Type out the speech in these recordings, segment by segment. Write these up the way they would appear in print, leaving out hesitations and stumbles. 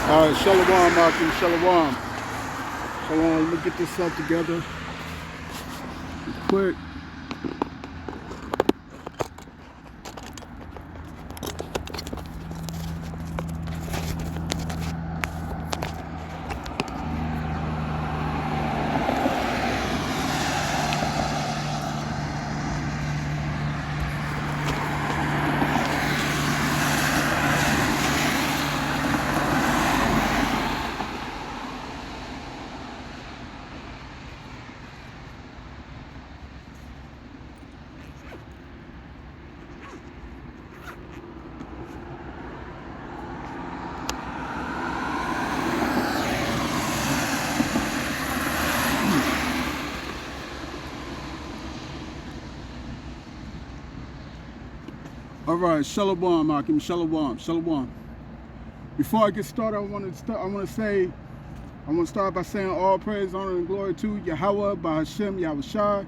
All right, Shalom, Malcolm, Shalom. Shalom, let me get this up together quick. All right, Shalom, Malcolm, Shalom, Shalom. Before I get started, I want to start by saying all praise, honor, and glory to Yahawah Bahashem Yahawashi,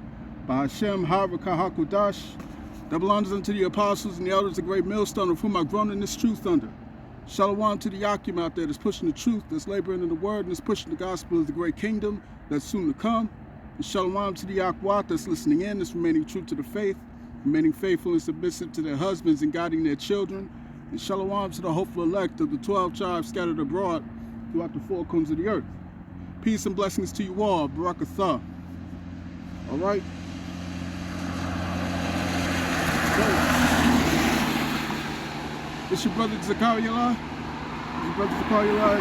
Bahashem Yahawadah. Double honors unto the apostles and the elders, the great millstone of whom I've grown in this truth under. Shalom to the Yakim out there that's pushing the truth, that's laboring in the word, and that's pushing the gospel of the great kingdom that's soon to come. And Shalom to the Yahweh that's listening in, that's remaining true to the faith, remaining faithful and submissive to their husbands and guiding their children. And Shalom to the hopeful elect of the 12 tribes scattered abroad throughout the four corners of the earth. Peace and blessings to you all. Barakatha. All right. It's your brother Zakaria. Your brother Zakaria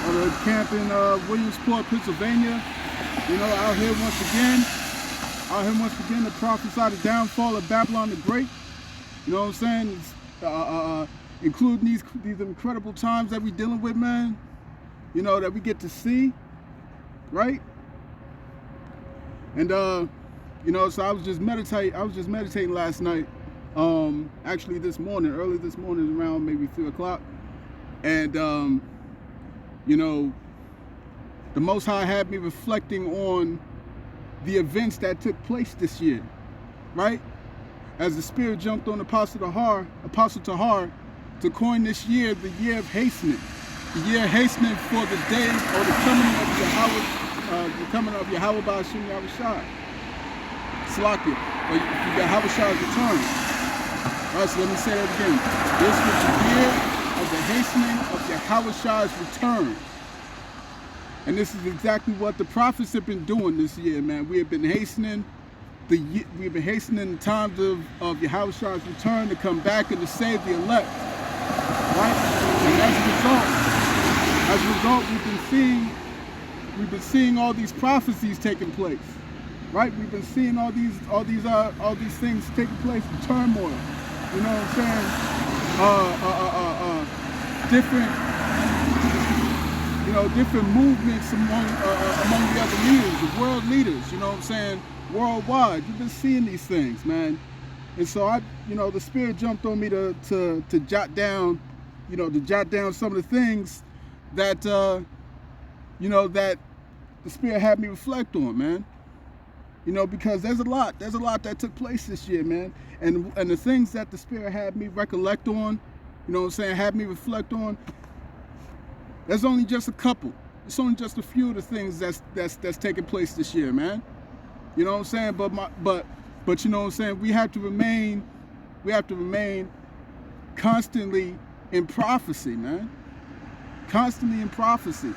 in the camp in Williamsport, Pennsylvania. You know, out here once again to prophesy the downfall of Babylon the Great. You know what I'm saying? Including these incredible times that we're dealing with, man. You know, that we get to see, right? And you know, so I was just meditating last night. Actually early this morning, around maybe 3 o'clock. And you know, the Most High had me reflecting on the events that took place this year, right? As the Spirit jumped on Apostle Tahar to coin this year the year of hastening, the year hastening for the day or the coming of Yahawah Bahashem Yahawashi, Salakia, or Yahawah's return. All right, so let me say that again. This was the year of the hastening of Yahawah's return. And this is exactly what the prophets have been doing this year, man. We have been hastening the times of Yahawah's return to come back and to save the elect, right? And as a result, we've been seeing all these prophecies taking place, right? We've been seeing all these things taking place in turmoil. You know what I'm saying? Different movements among the other leaders, the world leaders, you know what I'm saying, worldwide. You've been seeing these things, man. And so the Spirit jumped on me to jot down, some of the things that, that the Spirit had me reflect on, man. You know, because there's a lot that took place this year, man. And the things that the Spirit had me recollect on, you know what I'm saying, had me reflect on, there's only just a couple. It's only just a few of the things that's taking place this year, man. You know what I'm saying? But you know what I'm saying? We have to remain constantly in prophecy, man. Constantly in prophecy.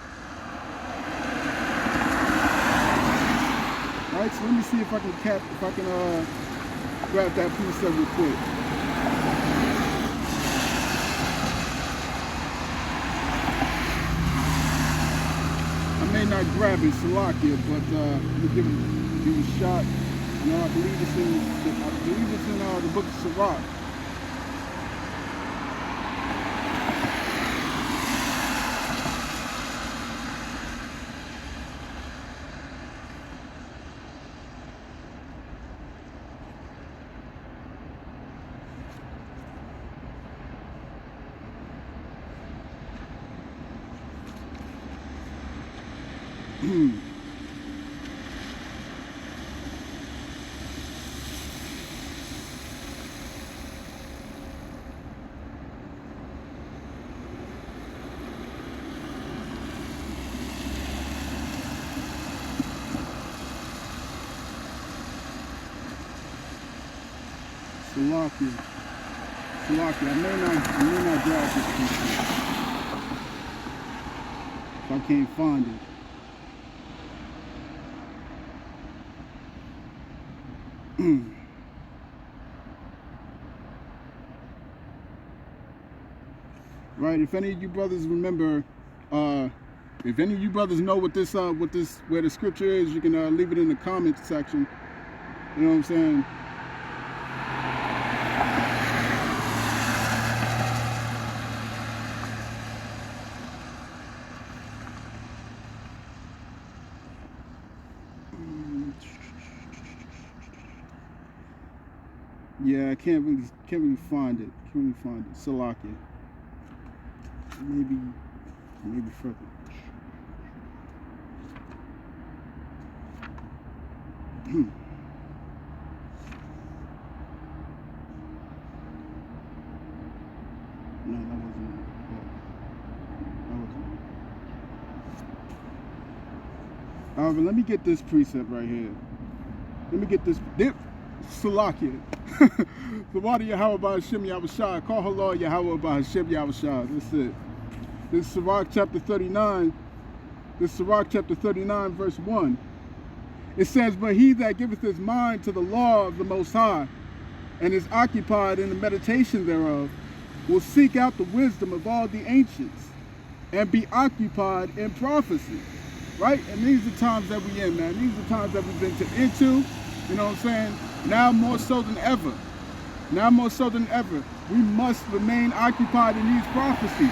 All right, so let me see if I can grab that piece up real quick. I may not grab it, Salakia, but let me give it a shot. You know, I believe it's in the book of Sirach. Salakia. Salakia. I may not grab this piece if I can't find it. Right, if any of you brothers remember, if any of you brothers know where the scripture is, you can leave it in the comment section. You know what I'm saying? Yeah, I can't really find it. Salakia. Maybe further. No, that wasn't it. However, let me get this precept right here. Let me get this. Salakia. The water Yahawah Bahashem Yahawashi. Call her Lord Yahawah Bahashem Yahawashi. That's it. This is Sirach chapter 39. This is Sirach chapter 39, verse 1. It says, but he that giveth his mind to the law of the Most High, and is occupied in the meditation thereof, will seek out the wisdom of all the ancients, and be occupied in prophecy. Right? And these are the times that we in, man. These are the times that we've entered into. You know what I'm saying? Now more so than ever. Now more so than ever. We must remain occupied in these prophecies.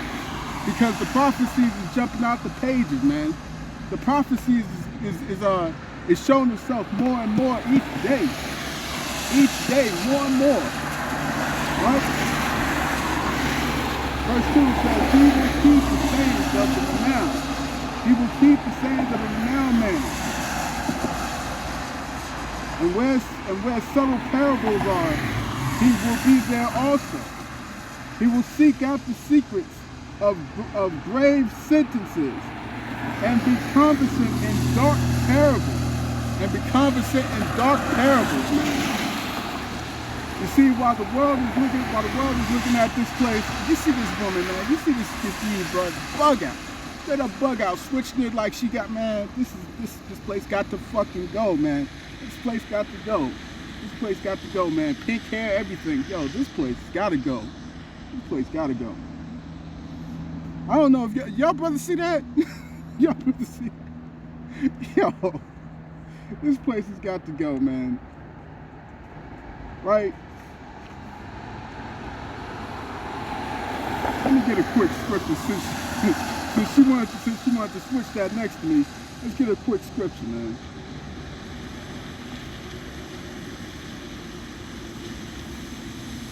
Because the prophecies is jumping out the pages, man. The prophecies is showing itself more and more each day. Each day, more and more. Right? Verse 2 says, he will keep the sayings of the renowned. He will keep the sayings of the renowned man. And where subtle parables are, he will be there also. He will seek out the secrets of grave sentences, and be conversant in dark parables. Man. You see, while the world is looking at this place, you see this woman, man. You see this Eve, bro, bug out. Straight up bug out, switching it like she got, man. This place got to fucking go, man. This place got to go. This place got to go, man. Pink hair, everything. Yo, this place gotta go. This place gotta go. I don't know if y'all brothers see that. Y'all brothers see that. Yo, this place has got to go, man. Right? Let me get a quick scripture since she wanted to switch that next to me. Let's get a quick scripture, man.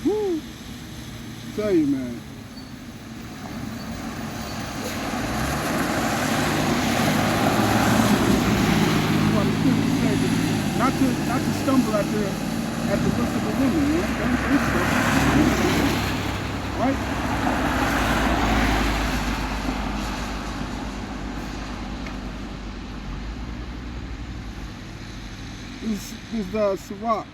Woo! Tell you, man. Not to stumble at the looks of a woman, man. Don't stumble. Right? This is Sirach.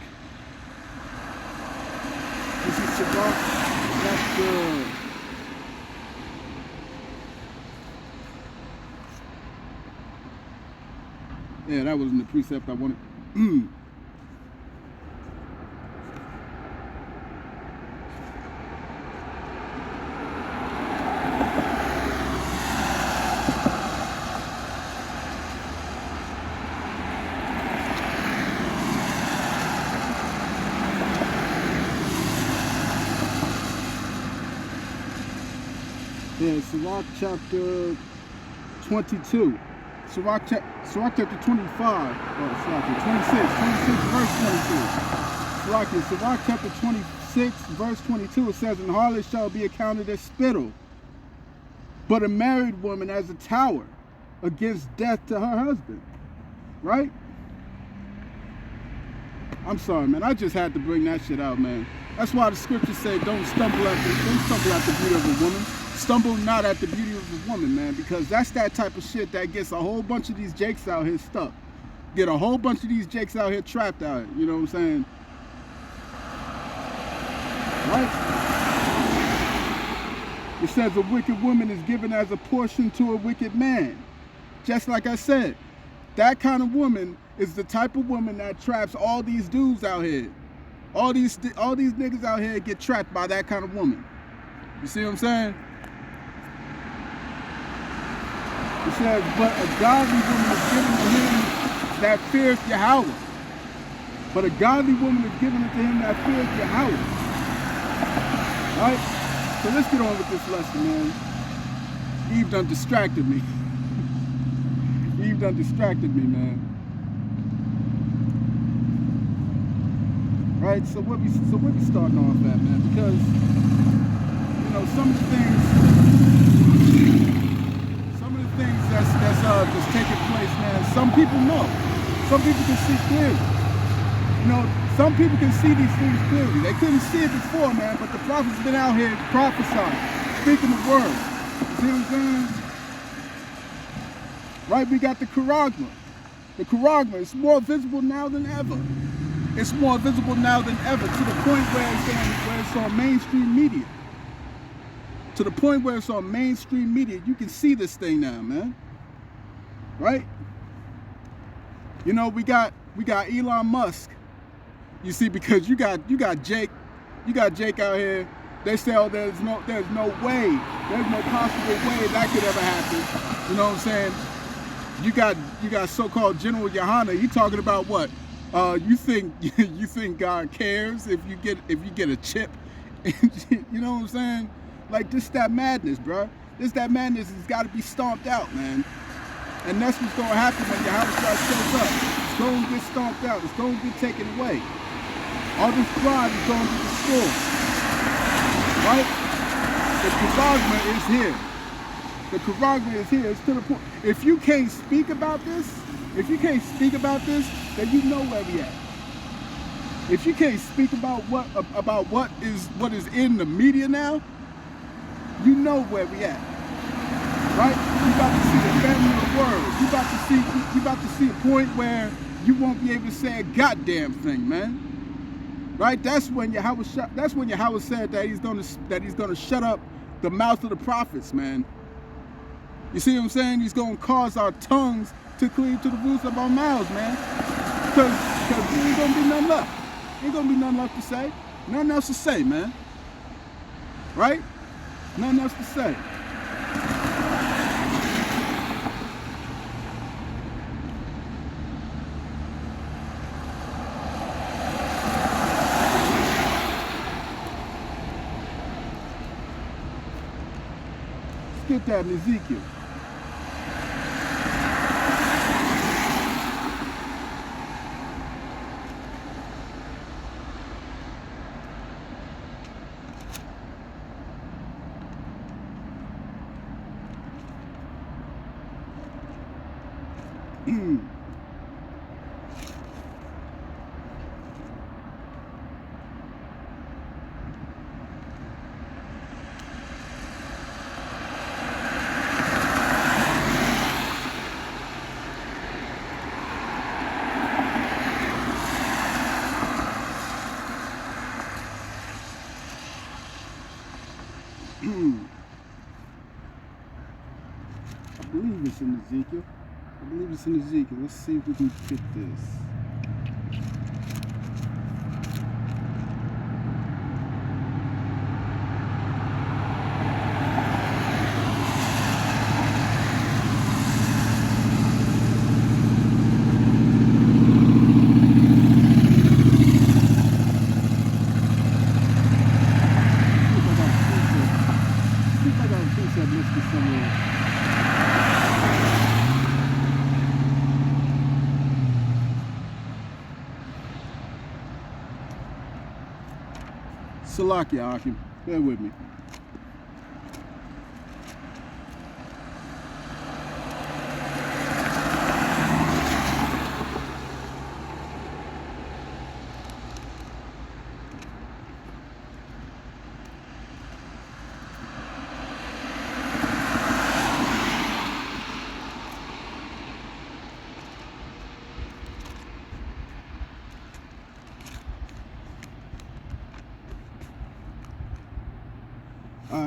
This is Sirach chapter. Yeah, that wasn't the precept I wanted. Yeah, Sirach chapter 22. Sirach chapter 25. Oh, 26 verse 22. Sirach chapter 26 verse 22. It says, "And harlot shall be accounted as spittle, but a married woman as a tower against death to her husband." Right? I'm sorry, man. I just had to bring that shit out, man. That's why the scriptures say, don't stumble at the beauty of a woman. Stumble not at the beauty of a woman, man, because that's that type of shit that gets a whole bunch of these jakes out here stuck. Get a whole bunch of these jakes out here trapped out here, you know what I'm saying? Right? It says a wicked woman is given as a portion to a wicked man. Just like I said, that kind of woman is the type of woman that traps all these dudes out here. All these niggas out here get trapped by that kind of woman. You see what I'm saying? It says, but a godly woman is given to him that fears Yahawah. But a godly woman is given to him that fears Yahawah. Right? So let's get on with this lesson, man. Eve done distracted me. Eve done distracted me, man. Right? So what we starting off at, man? Because you know some of the things that's taking place, man. Some people know. Some people can see clearly. You know, some people can see these things clearly. They couldn't see it before, man, but the prophets been out here prophesying, speaking the word. You see what I'm saying? Right, we got the charagma. The charagma is more visible now than ever. It's more visible now than ever, to the point where it's on mainstream media. To the point where it's on mainstream media. You can see this thing now, man. Right? You know, we got Elon Musk. You see, because you got Jake out here. They say, oh, there's no way, there's no possible way that could ever happen. You know what I'm saying? You got so-called General Yohana. He talking about what? You think God cares if you get a chip? You know what I'm saying? Like, this that madness, bro. This that madness has got to be stomped out, man. And that's what's going to happen when Yahawah shows up. It's going to get stomped out. It's going to get taken away. All this pride is going to be destroyed. Right? The charagma is here. The charagma is here. It's to the point. If you can't speak about this, then you know where we at. If you can't speak about what is in the media now, you know where we at. Right? You about to see the family of the word. You about to see a point where you won't be able to say a goddamn thing, man. Right? That's when Yahawah said that he's gonna shut up the mouth of the prophets, man. You see what I'm saying? He's gonna cause our tongues to cleave to the roofs of our mouths, man. Because there ain't gonna be nothing left. Ain't gonna be nothing left to say. Nothing else to say, man. Right? Nothing else to say. Let's get that in Ezekiel. I believe it's in Ezekiel. Let's see if we can fit this. Salakia, Akim. Bear with me.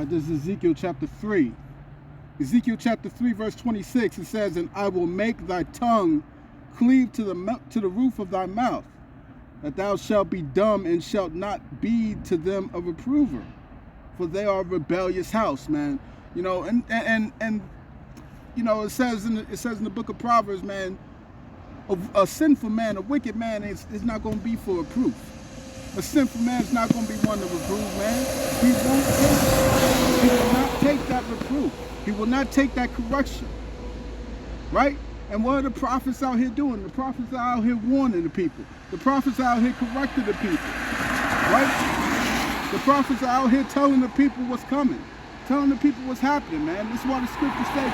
This is Ezekiel chapter 3. Ezekiel chapter 3 verse 26, it says, "And I will make thy tongue cleave to the roof of thy mouth, that thou shalt be dumb and shalt not be to them a reprover, for they are a rebellious house," man. You know, and you know, it says in the book of Proverbs, man, a sinful man, a wicked man is not going to be for reproof. A sinful man is not going to be one to reprove, man. He will not take that reproof. He will not take that correction, right? And what are the prophets out here doing? The prophets are out here warning the people. The prophets are out here correcting the people, right? The prophets are out here telling the people what's coming, telling the people what's happening, man. This is why the scriptures say,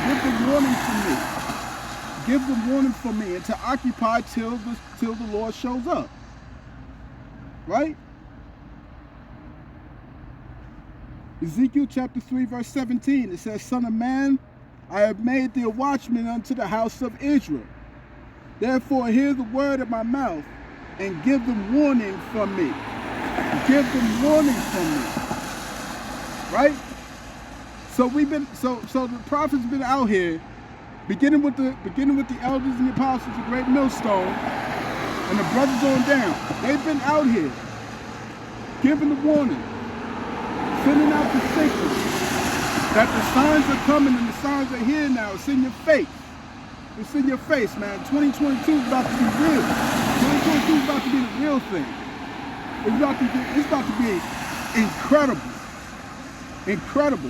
give them warning from me. Give them warning from me, and to occupy till the Lord shows up, right? Ezekiel chapter 3 verse 17, it says, "Son of man, I have made thee a watchman unto the house of Israel. Therefore hear the word of my mouth, and give them warning from me." Give them warning from me, right? So the prophets been out here, beginning with the elders and the apostles, the great millstone, and the brothers on down. They've been out here giving the warning, sending out the signal that the signs are coming and the signs are here now. It's in your face. It's in your face, man. 2022 is about to be real. 2022 is about to be the real thing. It's about to be incredible. Incredible.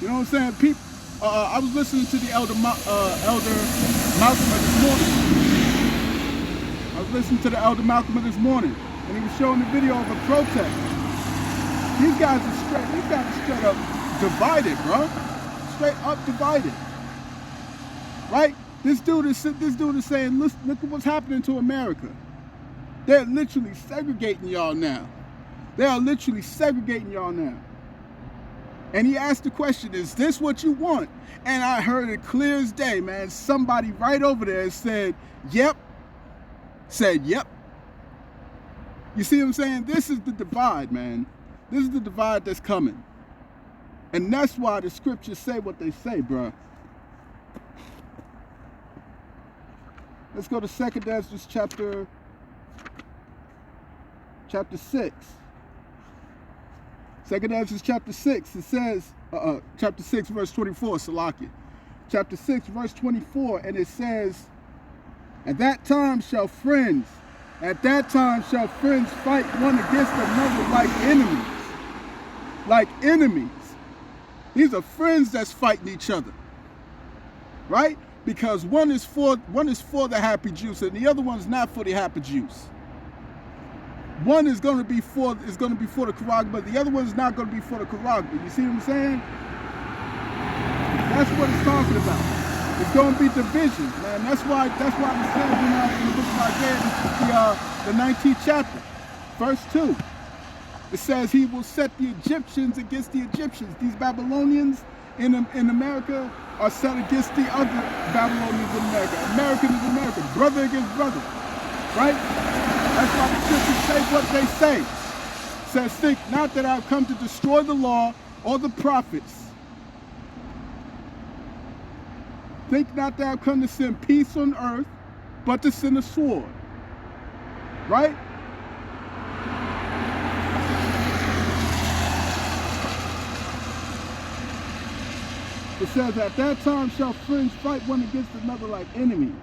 You know what I'm saying? People, I was listening to the Elder Malcolm this morning. I was listening to the Elder Malcolm this morning, and he was showing the video of a protest. These guys are straight up divided, bro. Straight up divided. Right? This dude is saying, look at what's happening to America. They're literally segregating y'all now. They are literally segregating y'all now. And he asked the question, is this what you want? And I heard it clear as day, man. Somebody right over there said, yep. Said, yep. You see what I'm saying? This is the divide, man. This is the divide that's coming. And that's why the scriptures say what they say, bro. Let's go to 2 Ezra chapter 6. 2 Ezra chapter 6, it says, chapter 6 verse 24, Salakia. Chapter 6 verse 24, and it says, at that time shall friends fight one against another like enemies. Like enemies. These are friends that's fighting each other. Right? Because one is for the happy juice and the other one's not for the happy juice. One is going to be for the Karagba, but the other one is not going to be for the Karagba. You see what I'm saying? That's what it's talking about. It's going to be divisions, man. That's why it says in the book of Isaiah, the 19th chapter, verse 2. It says he will set the Egyptians against the Egyptians. These Babylonians in America are set against the other Babylonians in America. American is American, brother against brother, right? That's why the scriptures say what they say. It says, think not that I have come to destroy the law or the prophets. Think not that I have come to send peace on earth, but to send a sword. Right? It says, at that time shall friends fight one against another like enemies,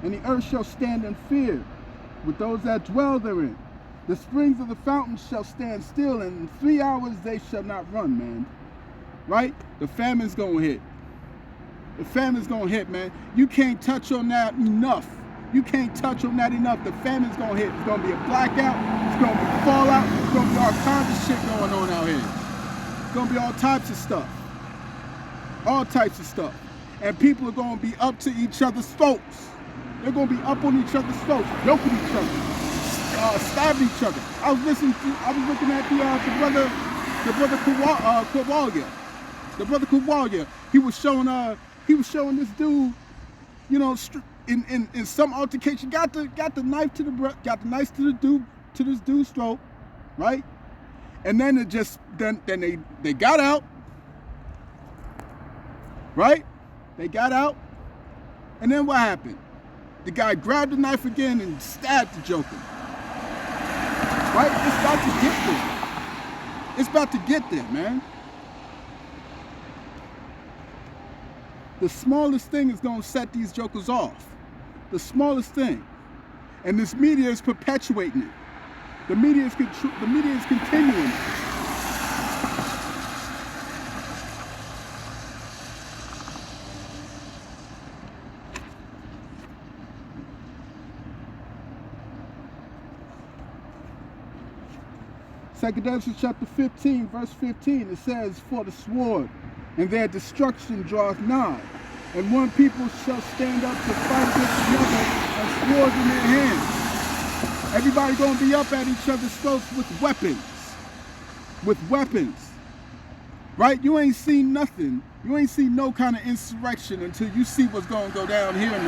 and the earth shall stand in fear with those that dwell therein. The springs of the fountains shall stand still, and in 3 hours they shall not run, man. Right? The famine's gonna hit. The famine's gonna hit, man. You can't touch on that enough. You can't touch on that enough. The famine's gonna hit. It's gonna be a blackout. It's gonna be fallout. It's gonna be all kinds of shit going on out here. It's gonna be all types of stuff. All types of stuff. And people are gonna be up to each other's throats. They're gonna be up on each other's throats, yoking each other, stabbing each other. I was looking at the brother Kowalya. The brother Kowalya. He was showing this dude, you know, in some altercation, got the knife to this dude's throat, right? And then it just, then they got out, right? They got out, and then what happened? The guy grabbed the knife again and stabbed the Joker. Right? It's about to get there. It's about to get there, man. The smallest thing is going to set these jokers off. The smallest thing. And this media is perpetuating it. The media is continuing it. Ezekiel Chapter 15, verse 15, it says, "For the sword and their destruction draweth nigh, and one people shall stand up to fight against another, and swords in their hands." Everybody gonna be up at each other's throats with weapons. With weapons. Right? You ain't seen nothing. You ain't seen no kind of insurrection until you see what's gonna go down here in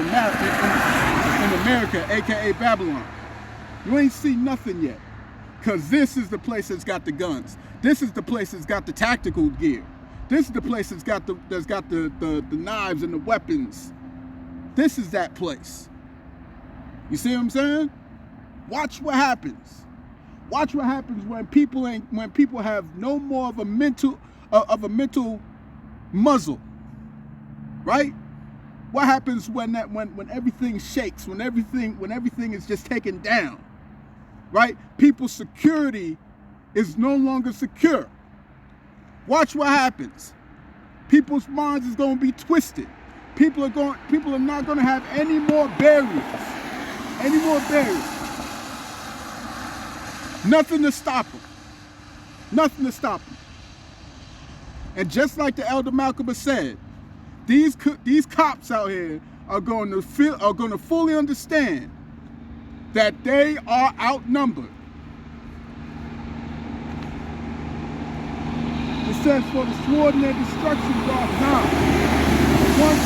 America, aka Babylon. You ain't seen nothing yet. Because this is the place that's got the guns. This is the place that's got the tactical gear. This is the place that's got the knives and the weapons. This is that place. You see what I'm saying? Watch what happens. Watch what happens when people have no more of a mental muzzle. Right? What happens when everything shakes, when everything is just taken down? Right? People's security is no longer secure. Watch what happens. People's minds is going to be twisted. People are not going to have any more barriers. Any more barriers. Nothing to stop them. Nothing to stop them. And just like the Elder Malcolm said, these cops out here are going to fully understand that they are outnumbered. It says, "For the sword and their destruction draweth nigh. One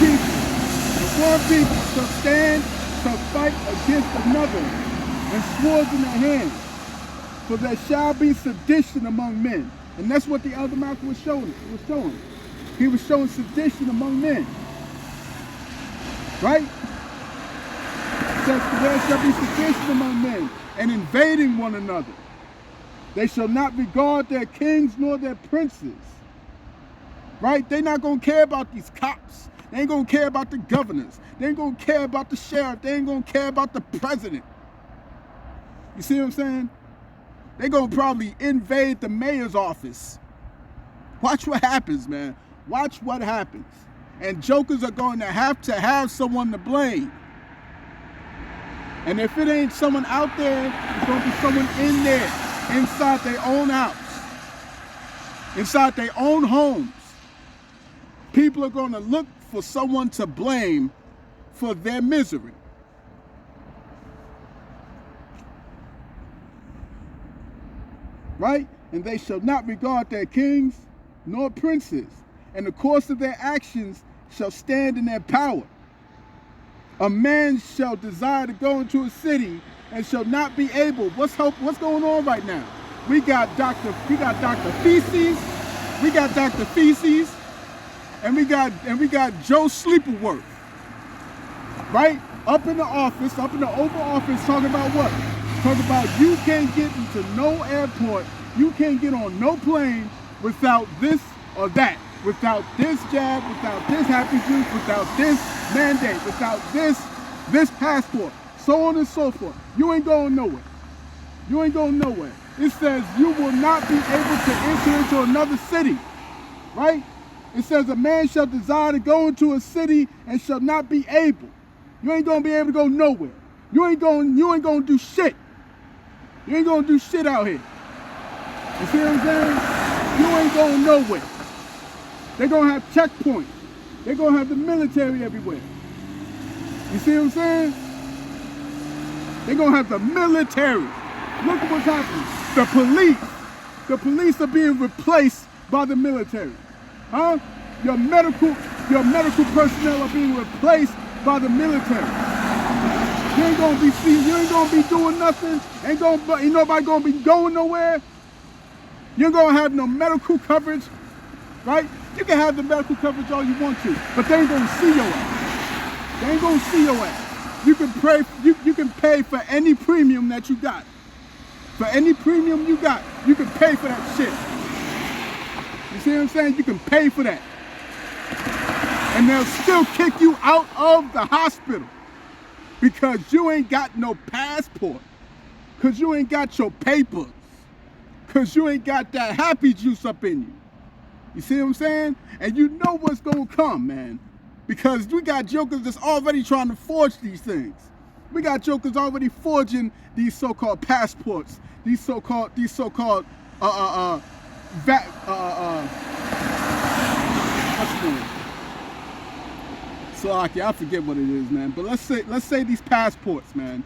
people shall stand to fight against another, and swords in their hands. For there shall be sedition among men." And that's what the Elder Malcolm was showing. He was showing sedition among men. Right? It says, "For there shall be sedition among men, and invading one another. They shall not regard their kings nor their princes." Right? They're not going to care about these cops. They ain't going to care about the governors. They ain't going to care about the sheriff. They ain't going to care about the president. You see what I'm saying? They're going to probably invade the mayor's office. Watch what happens, man. Watch what happens. And jokers are going to have someone to blame. And if it ain't someone out there, it's going to be someone in there, inside their own house, inside their own homes. People are going to look for someone to blame for their misery. Right? "And they shall not regard their kings nor princes, and the course of their actions shall stand in their power. A man shall desire to go into a city and shall not be able." What's going on right now? We got Dr. Feces, and we got Joe Sleeperworth. Right? Up in the Oval Office, talking about what? Talking about you can't get into no airport, you can't get on no plane without this or that, without this jab, without this happy juice, without this mandate, without this passport, so on and so forth. You ain't going nowhere. You ain't going nowhere. It says you will not be able to enter into another city. Right? It says a man shall desire to go into a city and shall not be able. You ain't going to be able to go nowhere. You ain't going to do shit. You ain't going to do shit out here. You see what I'm saying? You ain't going nowhere. They're going to have checkpoints. They're going to have the military everywhere. You see what I'm saying? They're going to have the military. Look at what's happening. The police are being replaced by the military. Huh? Your medical personnel are being replaced by the military. You ain't gonna be doing nothing. Ain't nobody gonna be going nowhere. You're going to have no medical coverage, right? You can have the medical coverage all you want to, but they ain't going to see your ass. They ain't going to see your ass. You can pay for any premium that you got. For any premium you got, you can pay for that shit. You see what I'm saying? You can pay for that. And they'll still kick you out of the hospital because you ain't got no passport, because you ain't got your papers, because you ain't got that happy juice up in you. You see what I'm saying? And you know what's going to come, man, because we got jokers that's already trying to forge these things. We got jokers already forging these so-called passports, these so-called what's the name? So I forget what it is, man. But let's say these passports, man.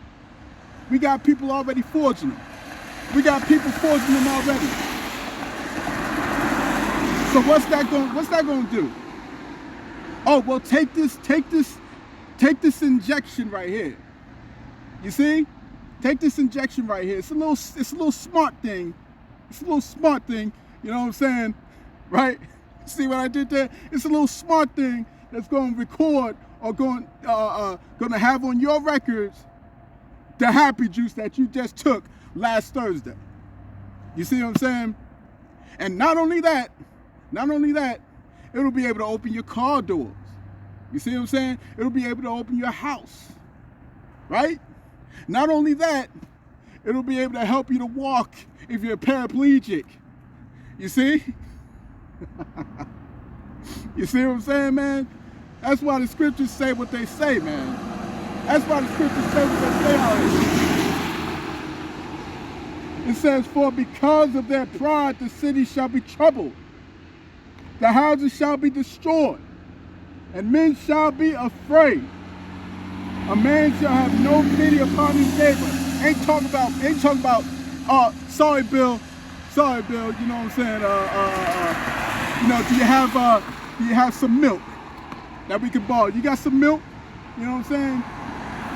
We got people already forging them. We got people forging them already. So what's that going to do? Oh, well, take this injection right here. You see? Take this injection right here. It's a little smart thing. It's a little smart thing. You know what I'm saying? Right? See what I did there? It's a little smart thing that's going to record or going to have on your records the happy juice that you just took last Thursday. You see what I'm saying? And not only that, it'll be able to open your car doors. You see what I'm saying? It'll be able to open your house. Right? Not only that, it'll be able to help you to walk if you're paraplegic. You see? You see what I'm saying, man? That's why the scriptures say what they say, man. That's why the scriptures say what they say out here. It says, for because of their pride, the city shall be troubled. The houses shall be destroyed, and men shall be afraid. A man shall have no pity upon his neighbor. Ain't talking about, sorry, Bill, you know what I'm saying? You know, do you have some milk that we can borrow? You got some milk? You know what I'm saying?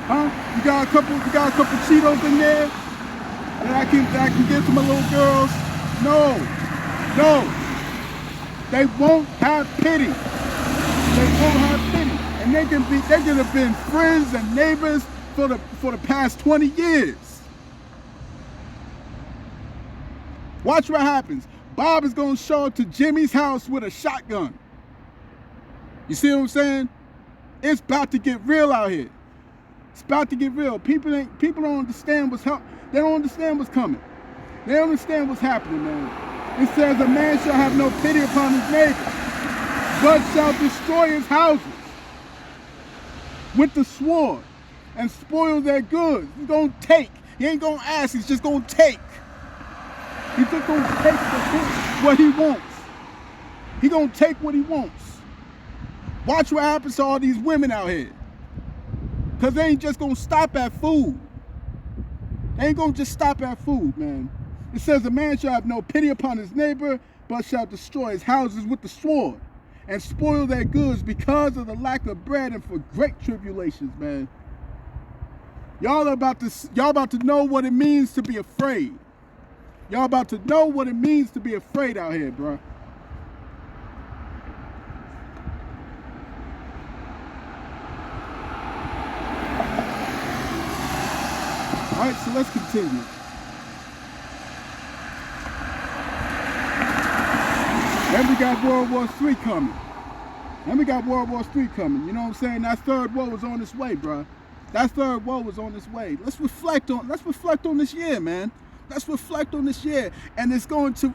Huh? You got a couple Cheetos in there that I can give to my little girls? No. They won't have pity. They won't have pity. And they could have been friends and neighbors for the past 20 years. Watch what happens. Bob is going to show up to Jimmy's house with a shotgun. You see what I'm saying? It's about to get real out here. It's about to get real. People don't understand they don't understand what's coming. They don't understand what's happening, man. It says a man shall have no pity upon his neighbor, but shall destroy his houses with the sword and spoil their goods. He's going to take. He ain't going to ask. He's just going to take. He's just going to take what he wants. He's going to take what he wants. Watch what happens to all these women out here. Because they ain't just going to stop at food. They ain't going to just stop at food, man. It says a man shall have no pity upon his neighbor, but shall destroy his houses with the sword and spoil their goods because of the lack of bread and for great tribulations, man. Y'all about to know what it means to be afraid. Y'all about to know what it means to be afraid out here, bro. All right, so let's continue. Then we got World War III coming. You know what I'm saying? That third war was on its way, bro. That third war was on its way. Let's reflect on this year, man. Let's reflect on this year, and it's going to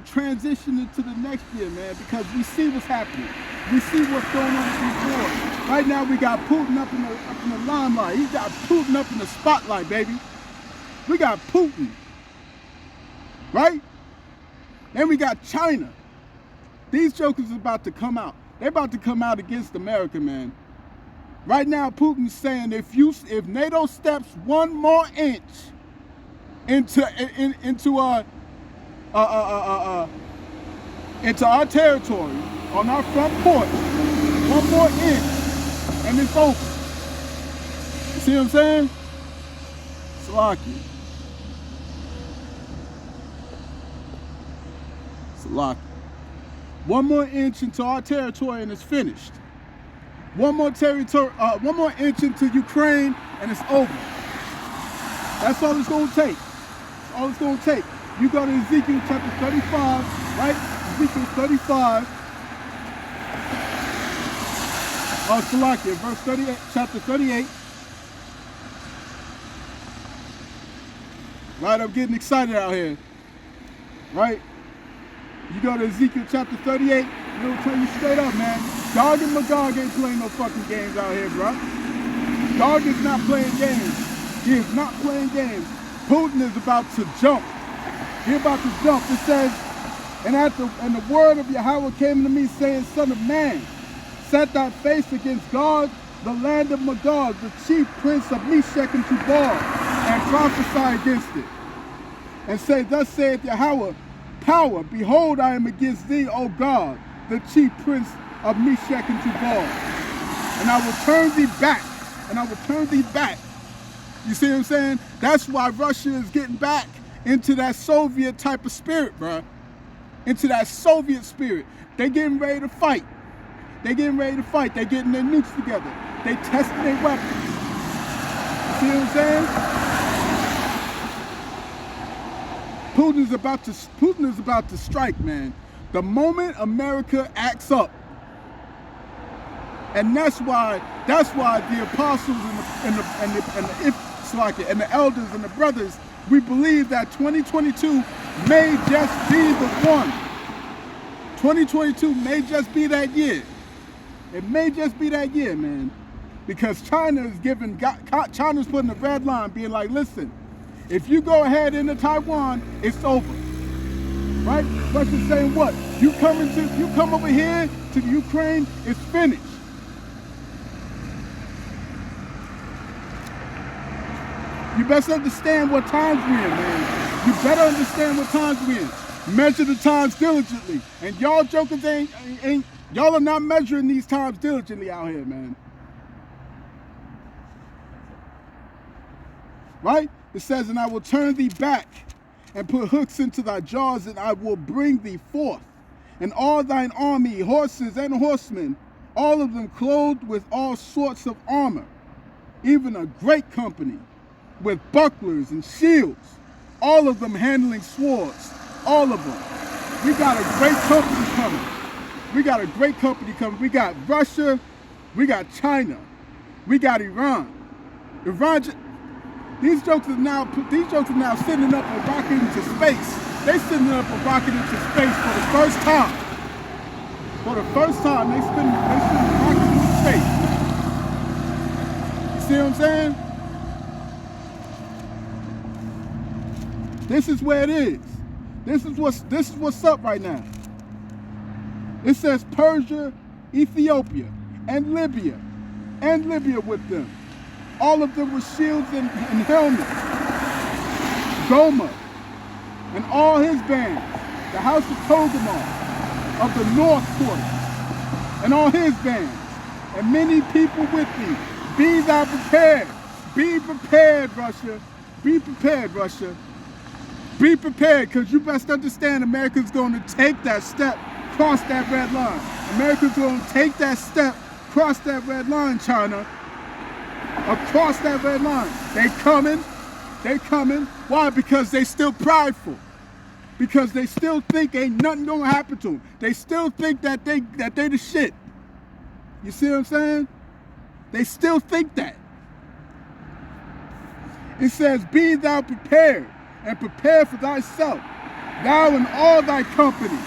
transition into the next year, man, because we see what's happening. We see what's going on in these wars. Right now, we got Putin up in the limelight. He got Putin up in the spotlight, baby. We got Putin, right? Then we got China. These jokers is about to come out. They're about to come out against America, man. Right now, Putin's saying if NATO steps one more inch into our territory on our front porch, one more inch, and it's over. You see what I'm saying? Salaki. Lock. One more inch into our territory and it's finished. One more inch into Ukraine and it's over. That's all it's going to take. That's all it's going to take. You go to Ezekiel chapter 35, right? Ezekiel 35. Salakia, verse 38, chapter 38. Right, I'm getting excited out here. Right? You go to Ezekiel chapter 38, and it'll tell you straight up, man. Gog and Magog ain't playing no fucking games out here, bro. Gog is not playing games. He is not playing games. Putin is about to jump. He's about to jump. It says, and the word of Yahawah came to me, saying, Son of man, set thy face against Gog, the land of Magog, the chief prince of Meshech and Tubal, and prophesy against it. And say, Thus saith Yahawah, Power, behold, I am against thee, O God, the chief prince of Meshech and Tubal. And I will turn thee back, and I will turn thee back. You see what I'm saying? That's why Russia is getting back into that Soviet type of spirit, bro. Into that Soviet spirit. They getting ready to fight. They getting ready to fight. They getting their nukes together. They testing their weapons. You see what I'm saying? Putin is about to strike, man. The moment America acts up, and that's why the apostles and the elders and the brothers, we believe that 2022 may just be the one. 2022 may just be that year. It may just be that year, man. Because China's putting a red line, being like, listen, if you go ahead into Taiwan, it's over. Right? Russia's saying what? You come over here to the Ukraine, it's finished. You best understand what times we're in, man. You better understand what times we're in. Measure the times diligently. And y'all jokers y'all are not measuring these times diligently out here, man. Right? It says, and I will turn thee back and put hooks into thy jaws, and I will bring thee forth. And all thine army, horses and horsemen, all of them clothed with all sorts of armor, even a great company, with bucklers and shields, all of them handling swords, all of them. We got a great company coming. We got a great company coming. We got Russia, we got China, we got Iran. These jokes are now sending up a rocket into space. They sending up a rocket into space for the first time. For the first time, they sending a rocket into space. You see what I'm saying? This is where it is. This is what's up right now. It says Persia, Ethiopia, and Libya with them. All of them with shields and helmets. Goma and all his bands, the house of Togarmah of the north quarter, and all his bands, and many people with thee. Be thou prepared. Be prepared, Russia. Be prepared, Russia. Be prepared, because you best understand America's going to take that step, cross that red line. America's going to take that step, cross that red line, China. Across that red line. They coming. Why? Because they still prideful. Because they still think ain't nothing gonna happen to them. They still think that they the shit. You see what I'm saying? They still think that. It says, be thou prepared, and prepare for thyself, thou and all thy company.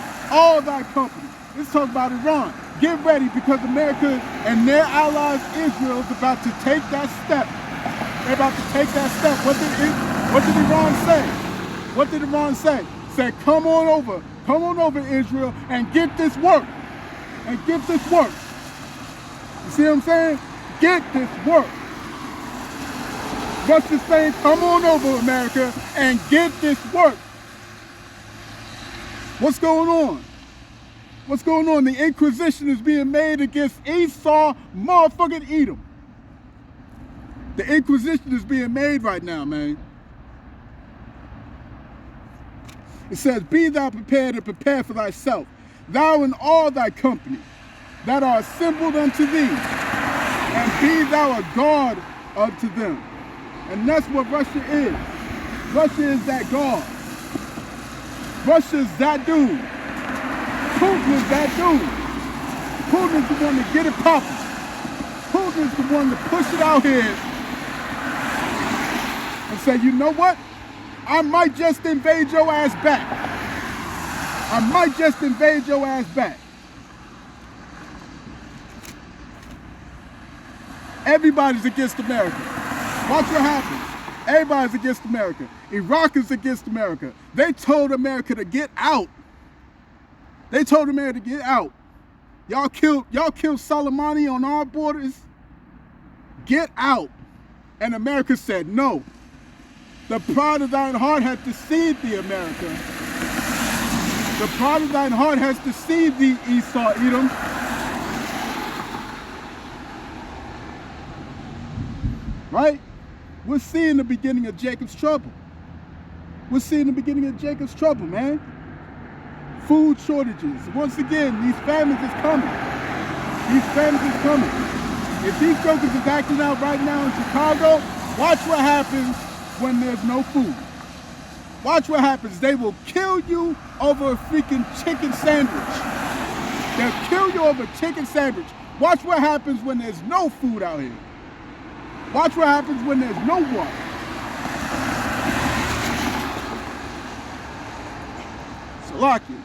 Let's talk about Iran. Get ready, because America and their allies Israel is about to take that step. They're about to take that step. What did Iran say? What did Iran say? Said, come on over Israel, and get this work. You see what I'm saying? Get this work. Russia's saying, come on over, America, and get this work. What's going on? What's going on? The Inquisition is being made against Esau, motherfucking Edom. The Inquisition is being made right now, man. It says, be thou prepared and prepare for thyself, thou and all thy company that are assembled unto thee, and be thou a guard unto them. And that's what Russia is. Russia is that guard. Russia's that dude. Putin is that dude. Putin is the one to get it popping. Putin is the one to push it out here and say, you know what? I might just invade your ass back. I might just invade your ass back. Everybody's against America. Watch what happens. Everybody's against America. Iraq is against America. They told America to get out. They told America to get out. Y'all killed Soleimani on our borders. Get out. And America said no. The pride of thine heart hath deceived thee, America. The pride of thine heart has deceived thee, Esau, Edom. Right? We're seeing the beginning of Jacob's trouble. We're seeing the beginning of Jacob's trouble, man. Food shortages. Once again, these famines is coming. These famines is coming. If these jokers is acting out right now in Chicago, watch what happens when there's no food. Watch what happens. They will kill you over a freaking chicken sandwich. They'll kill you over a chicken sandwich. Watch what happens when there's no food out here. Watch what happens when there's no water. Salakia.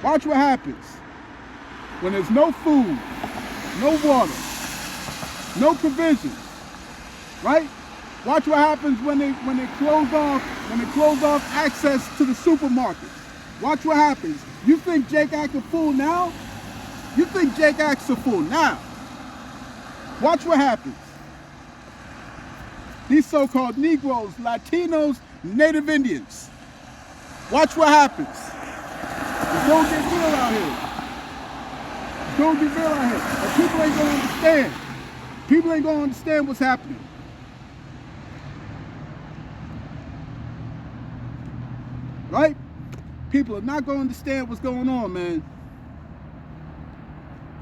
Watch what happens when there's no food, no water, no provisions, right? Watch what happens when they close off access to the supermarkets. Watch what happens. You think Jake acts a fool now? You think Jake acts a fool now? Watch what happens. These so-called Negroes, Latinos, Native Indians. Watch what happens. It's gonna get real out here. It's gonna get real out here. And people ain't gonna understand. People ain't gonna understand what's happening. Right? People are not gonna understand what's going on, man.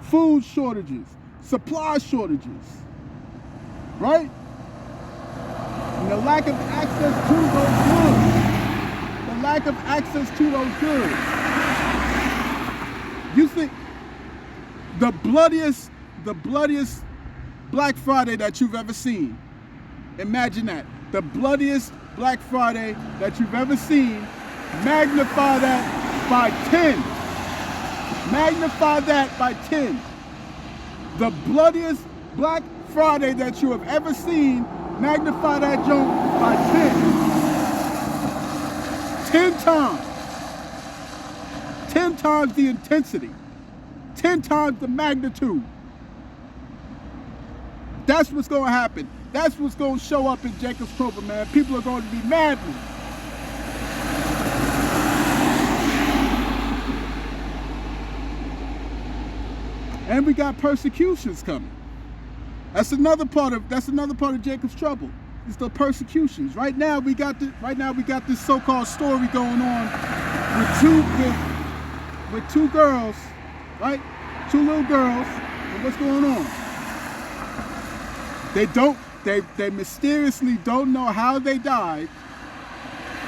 Food shortages, supply shortages, right? And the lack of access to those goods. The lack of access to those goods. You think the bloodiest Black Friday that you've ever seen, imagine that. The bloodiest Black Friday that you've ever seen, magnify that by 10. Magnify that by 10. The bloodiest Black Friday that you have ever seen, magnify that joint by 10. 10 times. 10 times the intensity. 10 times the magnitude. That's what's going to happen. That's what's going to show up in Jacob's trouble, man. People are going to be maddened. And we got persecutions coming. That's another part of Jacob's trouble. It's the persecutions. Right now we got this so-called story going on with two girls, right? Two little girls. And what's going on? They mysteriously don't know how they died,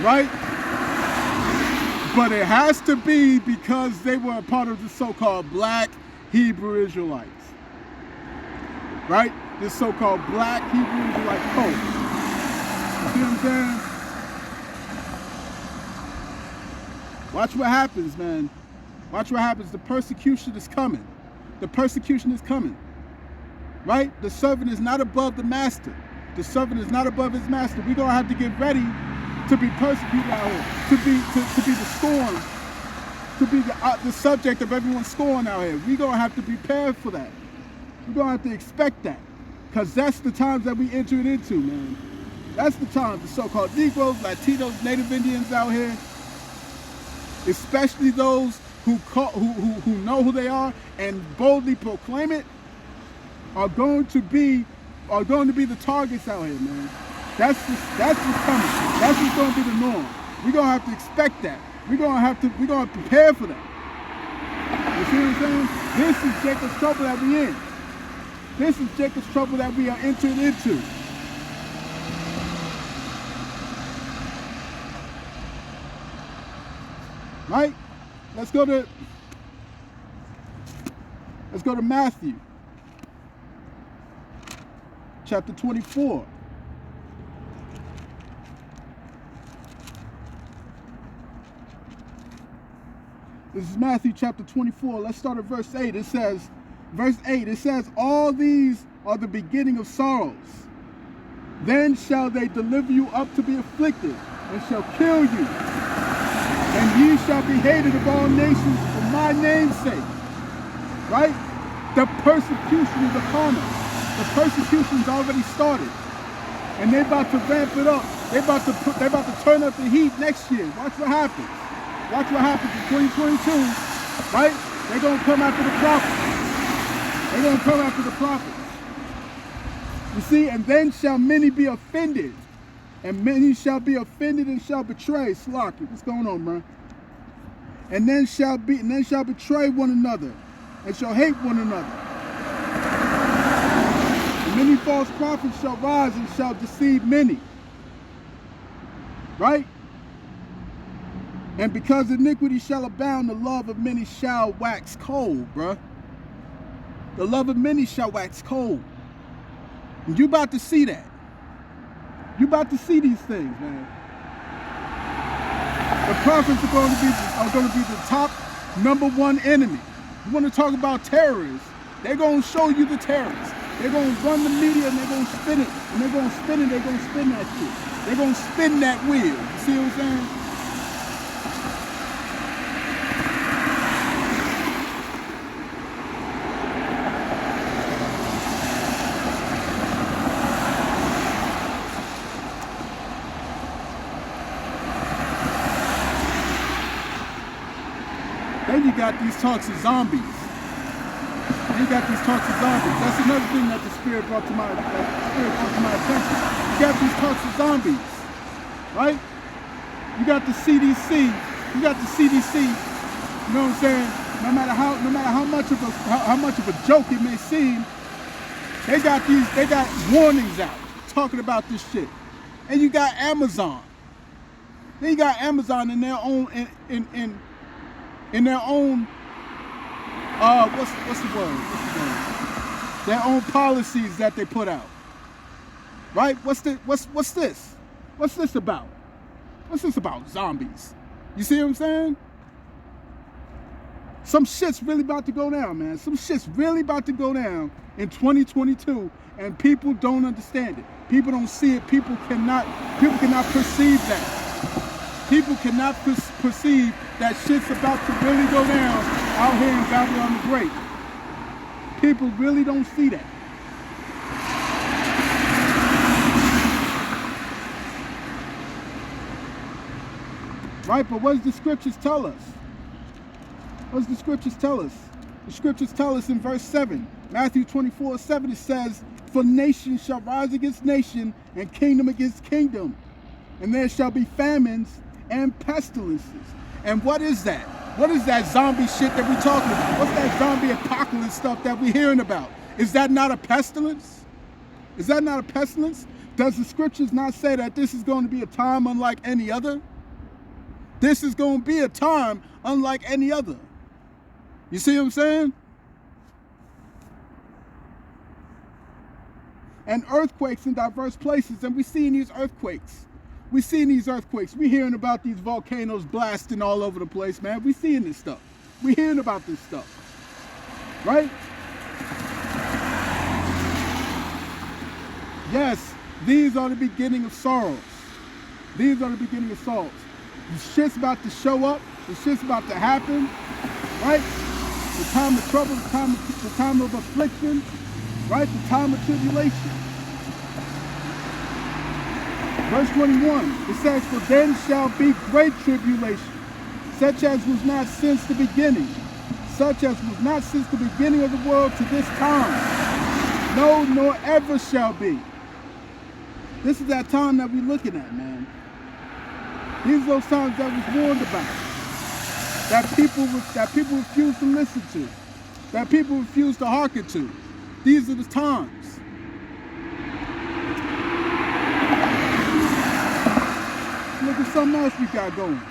right? But it has to be because they were a part of the so-called Black Hebrew Israelites, right? This so-called Black Hebrew Israelite cult. You see what I'm saying? Watch what happens, man. Watch what happens. The persecution is coming. The persecution is coming, right? The servant is not above the master. The servant is not above his master. We're gonna have to get ready to be persecuted out here, to be the scorn, to be the subject of everyone's scorn out here. We're gonna have to be prepared for that. We're gonna have to expect that, because that's the times that we entered into, man. That's the times. The so-called Negroes, Latinos, Native Indians out here, especially those who know who they are and boldly proclaim it, are going to be the targets out here, man. That's what's coming. That's what's going to be the norm. We're going to have to expect that. We're going to prepare for that. You see what I'm saying? This is Jacob's trouble that we're in. This is Jacob's trouble that we are entered into. Right? Let's go to Matthew chapter 24. This is Matthew chapter 24. Let's start at verse 8. It says, all these are the beginning of sorrows. Then shall they deliver you up to be afflicted, and shall kill you. And ye shall be hated of all nations for my name's sake. Right? The persecution is upon us. The persecution's already started. And they're about to ramp it up. They're about to turn up the heat next year. Watch what happens. Watch what happens in 2022, right? They're going to come after the prophets. They're going to come after the prophets. You see, and then shall many be offended, and many shall be offended and shall betray. Slocky, what's going on, man? And then shall betray one another, and shall hate one another. And many false prophets shall rise and shall deceive many. Right? And because iniquity shall abound, the love of many shall wax cold, bruh. The love of many shall wax cold. And you about to see that. You about to see these things, man. The prophets are going to be the top #1 enemy. You want to talk about terrorists? They're going to show you the terrorists. They're going to run the media and they're going to spin it. And they're going to spin it. They're going to spin that shit. They're going to spin that wheel. You see what I'm saying? Then you got these talks of zombies. That's another thing that the Spirit brought to my attention. You got these talks of zombies, right? You got the CDC. You know what I'm saying? No matter how much of a joke it may seem, they got warnings out talking about this shit. And you got Amazon. Then you got Amazon in their own in their own what's the word? Their own policies that they put out. Right? What's this? What's this about? What's this about? Zombies. You see what I'm saying? Some shit's really about to go down, man. Some shit's really about to go down in 2022, and people don't understand it. People don't see it. People cannot perceive that. People cannot perceive that shit's about to really go down out here in Babylon the Great. People really don't see that. Right, but what does the scriptures tell us? What does the scriptures tell us? The scriptures tell us in verse 7, Matthew 24:7, it says, for nation shall rise against nation, and kingdom against kingdom. And there shall be famines and pestilences. And what is that? What is that zombie shit that we're talking about? What's that zombie apocalypse stuff that we're hearing about? Is that not a pestilence? Is that not a pestilence? Does the scriptures not say that this is going to be a time unlike any other? This is going to be a time unlike any other. You see what I'm saying? And earthquakes in diverse places, and we're seeing these earthquakes. We're seeing these earthquakes. We're hearing about these volcanoes blasting all over the place, man. We're seeing this stuff. We're hearing about this stuff. Right? Yes, these are the beginning of sorrows. These are the beginning of sorrows. The shit's about to show up. The shit's about to happen. Right? The time of trouble, the time of affliction. Right? The time of tribulation. Verse 21, it says, for then shall be great tribulation, such as was not since the beginning, such as was not since the beginning of the world to this time. No, nor ever shall be. This is that time that we're looking at, man. These are those times that was warned about. That people refuse to listen to. That people refuse to hearken to. These are the times. Look at something else we got going.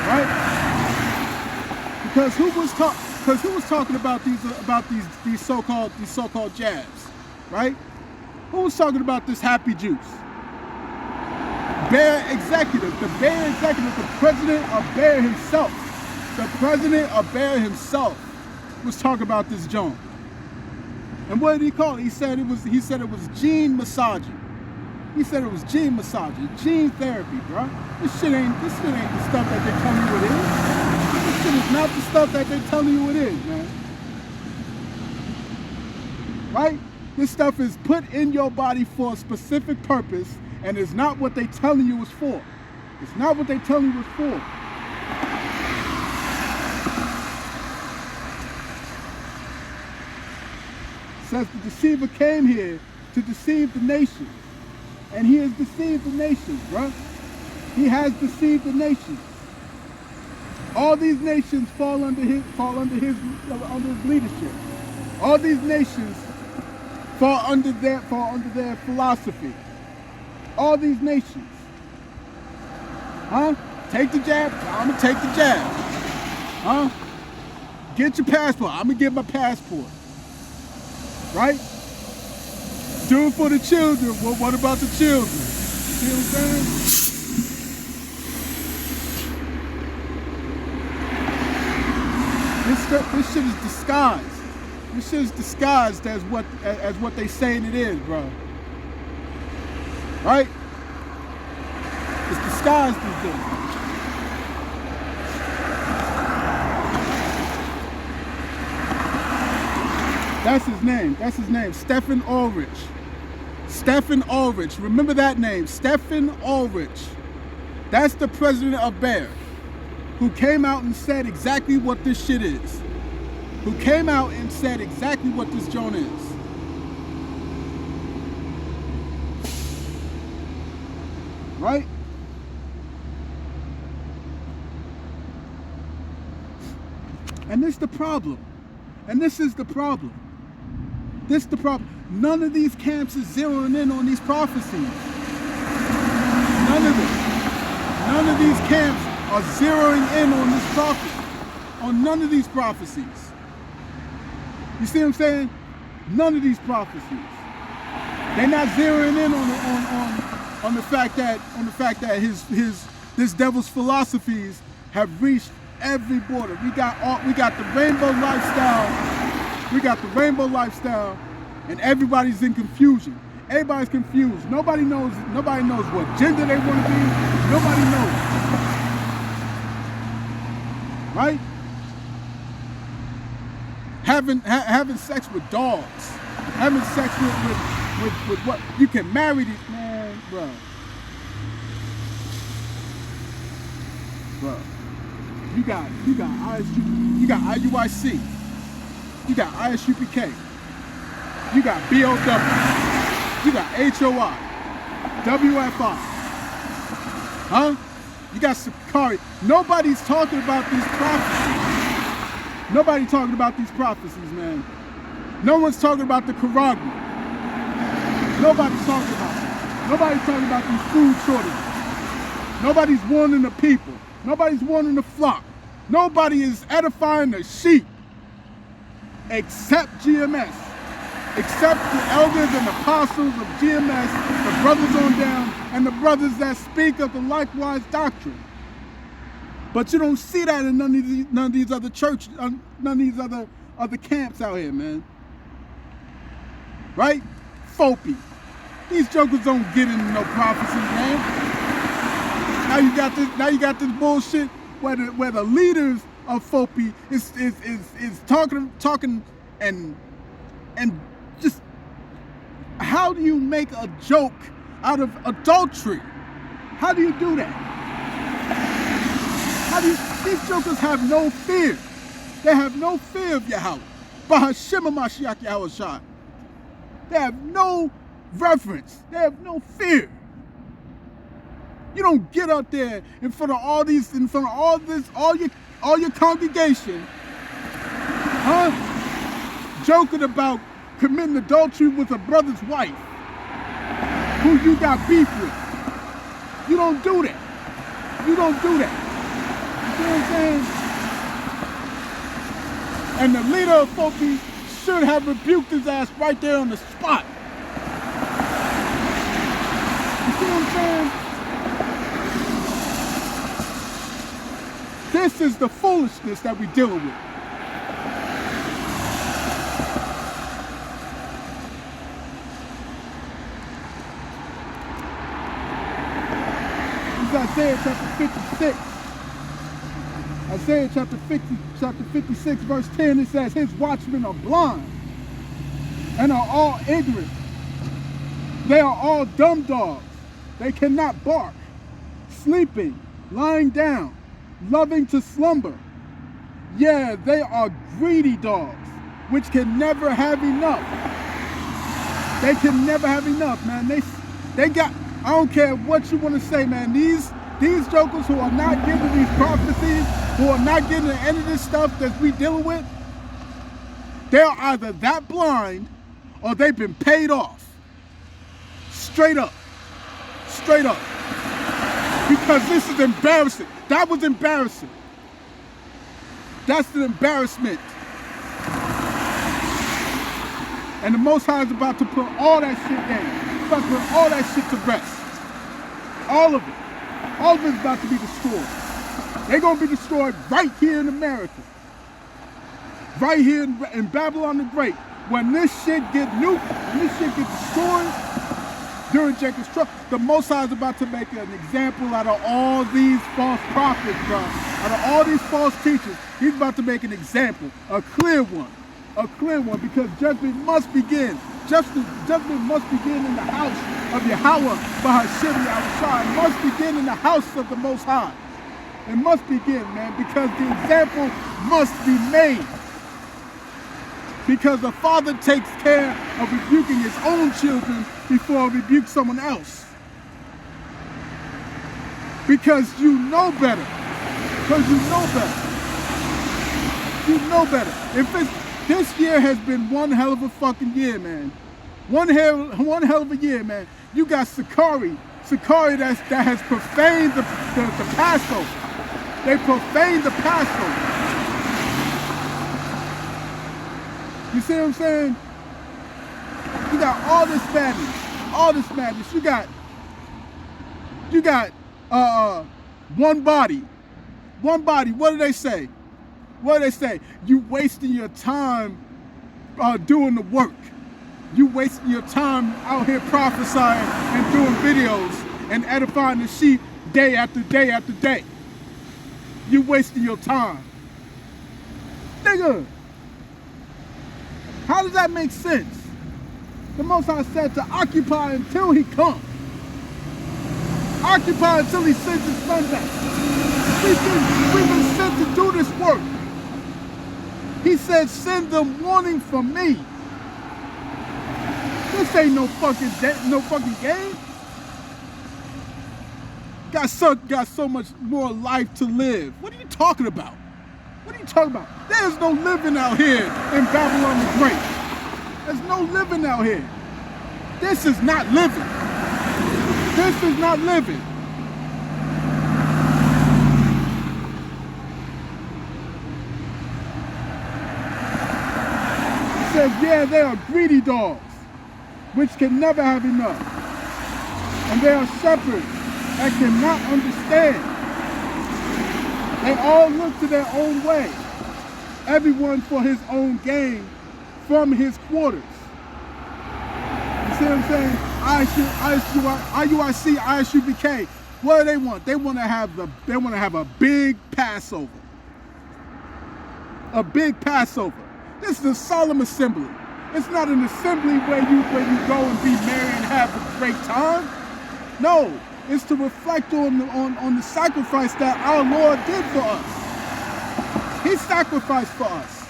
Right? Because who was talking about these so-called jabs, right? Who was talking about this happy juice? Bear executive, the president of Bear himself. The president of Bear himself was talking about this joint. And what did he call it? He said it was gene massaging. He said it was gene massaging, gene therapy, bro. This shit ain't the stuff that they tell you it is. This shit is not the stuff that they telling you it is, man. Right? This stuff is put in your body for a specific purpose, and it's not what they telling you it's for. It's not what they telling you it's for. It says the deceiver came here to deceive the nations. And he has deceived the nations, bro. He has deceived the nations. All these nations fall under his leadership. All these nations fall under their philosophy. All these nations. Huh? Take the jab, I'm gonna take the jab. Huh? Get your passport, I'm gonna get my passport. Right? Do it for the children. Well, what about the children? See what I'm saying? This shit is disguised. This shit is disguised as what they saying it is, bro. Right? It's disguised as this. That's his name. That's his name. Stephen Ulrich. Stephen Ulrich. Remember that name. Stephen Ulrich. That's the president of Bear, who came out and said exactly what this shit is. Who came out and said exactly what this joint is. Right? And this is the problem. And this is the problem. This is the problem. None of these camps is zeroing in on these prophecies. None of them. None of these camps are zeroing in on this prophecy. On none of these prophecies. You see what I'm saying? None of these prophecies. They're not zeroing in on the fact that this devil's philosophies have reached every border. We got the rainbow lifestyle. We got the rainbow lifestyle, and everybody's in confusion. Everybody's confused. Nobody knows what gender they want to be. Nobody knows. Right? Having sex with dogs. Having sex with what you can marry these, man, bro. Bro. You got IUIC. You got ISUPK. You got BOW. You got HOI. WFI. Huh? You got Sakari. Nobody's talking about these prophecies. Nobody's talking about these prophecies, man. No one's talking about the Karagma. Nobody's talking about it. Nobody's talking about these food shortages. Nobody's warning the people. Nobody's warning the flock. Nobody is edifying the sheep except GMS. Except the elders and apostles of GMS, the brothers on down, and the brothers that speak of the likewise doctrine. But you don't see that in none of these other churches, none of these other camps out here, man. Right? Fopi. These jokers don't get into no prophecies, man. Now you got this bullshit where the leaders of Fopi is talking and just, how do you make a joke out of adultery? How do you do that? These jokers have no fear. They have no fear of Yahawah. Bahashem Yahawashi. They have no reverence. They have no fear. You don't get out there in front of all these, in front of all your congregation, joking about committing adultery with a brother's wife who you got beef with. You don't do that. You don't do that. You know what I'm saying? And the leader of Fofi should have rebuked his ass right there on the spot. You see what I'm saying? This is the foolishness that we're dealing with. Isaiah chapter 56. Isaiah chapter 56, verse 10, it says, his watchmen are blind and are all ignorant. They are all dumb dogs. They cannot bark, sleeping, lying down, loving to slumber. Yeah, they are greedy dogs, which can never have enough. They can never have enough, man. They got, I don't care what you want to say, man. These jokers who are not getting these prophecies, who are not getting the end of this stuff that we dealing with, they're either that blind or they've been paid off. Straight up. Straight up. Because this is embarrassing. That was embarrassing. That's an embarrassment. And the Most High is about to put all that shit down. He's about to put all that shit to rest. All of it. All of it is about to be destroyed. They're going to be destroyed right here in America. Right here in Babylon the Great. When this shit get nuked, when this shit gets destroyed during Jacob's trouble, the Most High is about to make an example out of all these false prophets, bro. Out of all these false teachers, he's about to make an example, a clear one, because judgment must begin. Judgment must begin in the house of Yahawah Bahashem Yahawashi. It must begin in the house of the Most High. It must begin, man, because the example must be made. Because the father takes care of rebuking his own children before he rebukes someone else. Because you know better. Because you know better. You know better. This year has been one hell of a fucking year, man. One hell of a year, man. You got Sakari that has profaned the Passover. They profaned the Passover. You see what I'm saying? You got all this madness. You got one body. What do they say? You wasting your time doing the work. You wasting your time out here prophesying and doing videos and edifying the sheep day after day after day. You wasting your time. Nigga, how does that make sense? The Most High said to occupy until he comes. Occupy until he sends his son back. We've been sent to do this work. He said, send them warning from me. This ain't no fucking game. Got so much more life to live. What are you talking about? There's no living out here in Babylon the Great. There's no living out here. This is not living. This is not living. It says, yeah, they are greedy dogs, which can never have enough. And they are shepherds that cannot understand. They all look to their own way, everyone for his own gain from his quarters. You see what I'm saying? IUIC, ISUBK. What do they want? They want to have a big Passover. A big Passover. This is a solemn assembly. It's not an assembly where you go and be merry and have a great time. No, it's to reflect on the sacrifice that our Lord did for us. He sacrificed for us.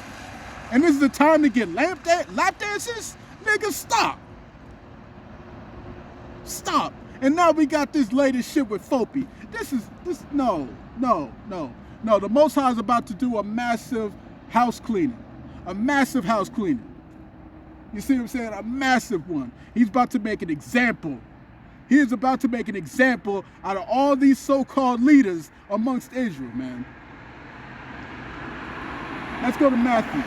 And this is the time to get lap dances? Nigga, stop. Stop. And now we got this latest shit with Fopi. No. The Most High is about to do a massive house cleaning. A massive house cleaning. You see what I'm saying? A massive one. He's about to make an example. He is about to make an example out of all these so-called leaders amongst Israel, man. Let's go to Matthew.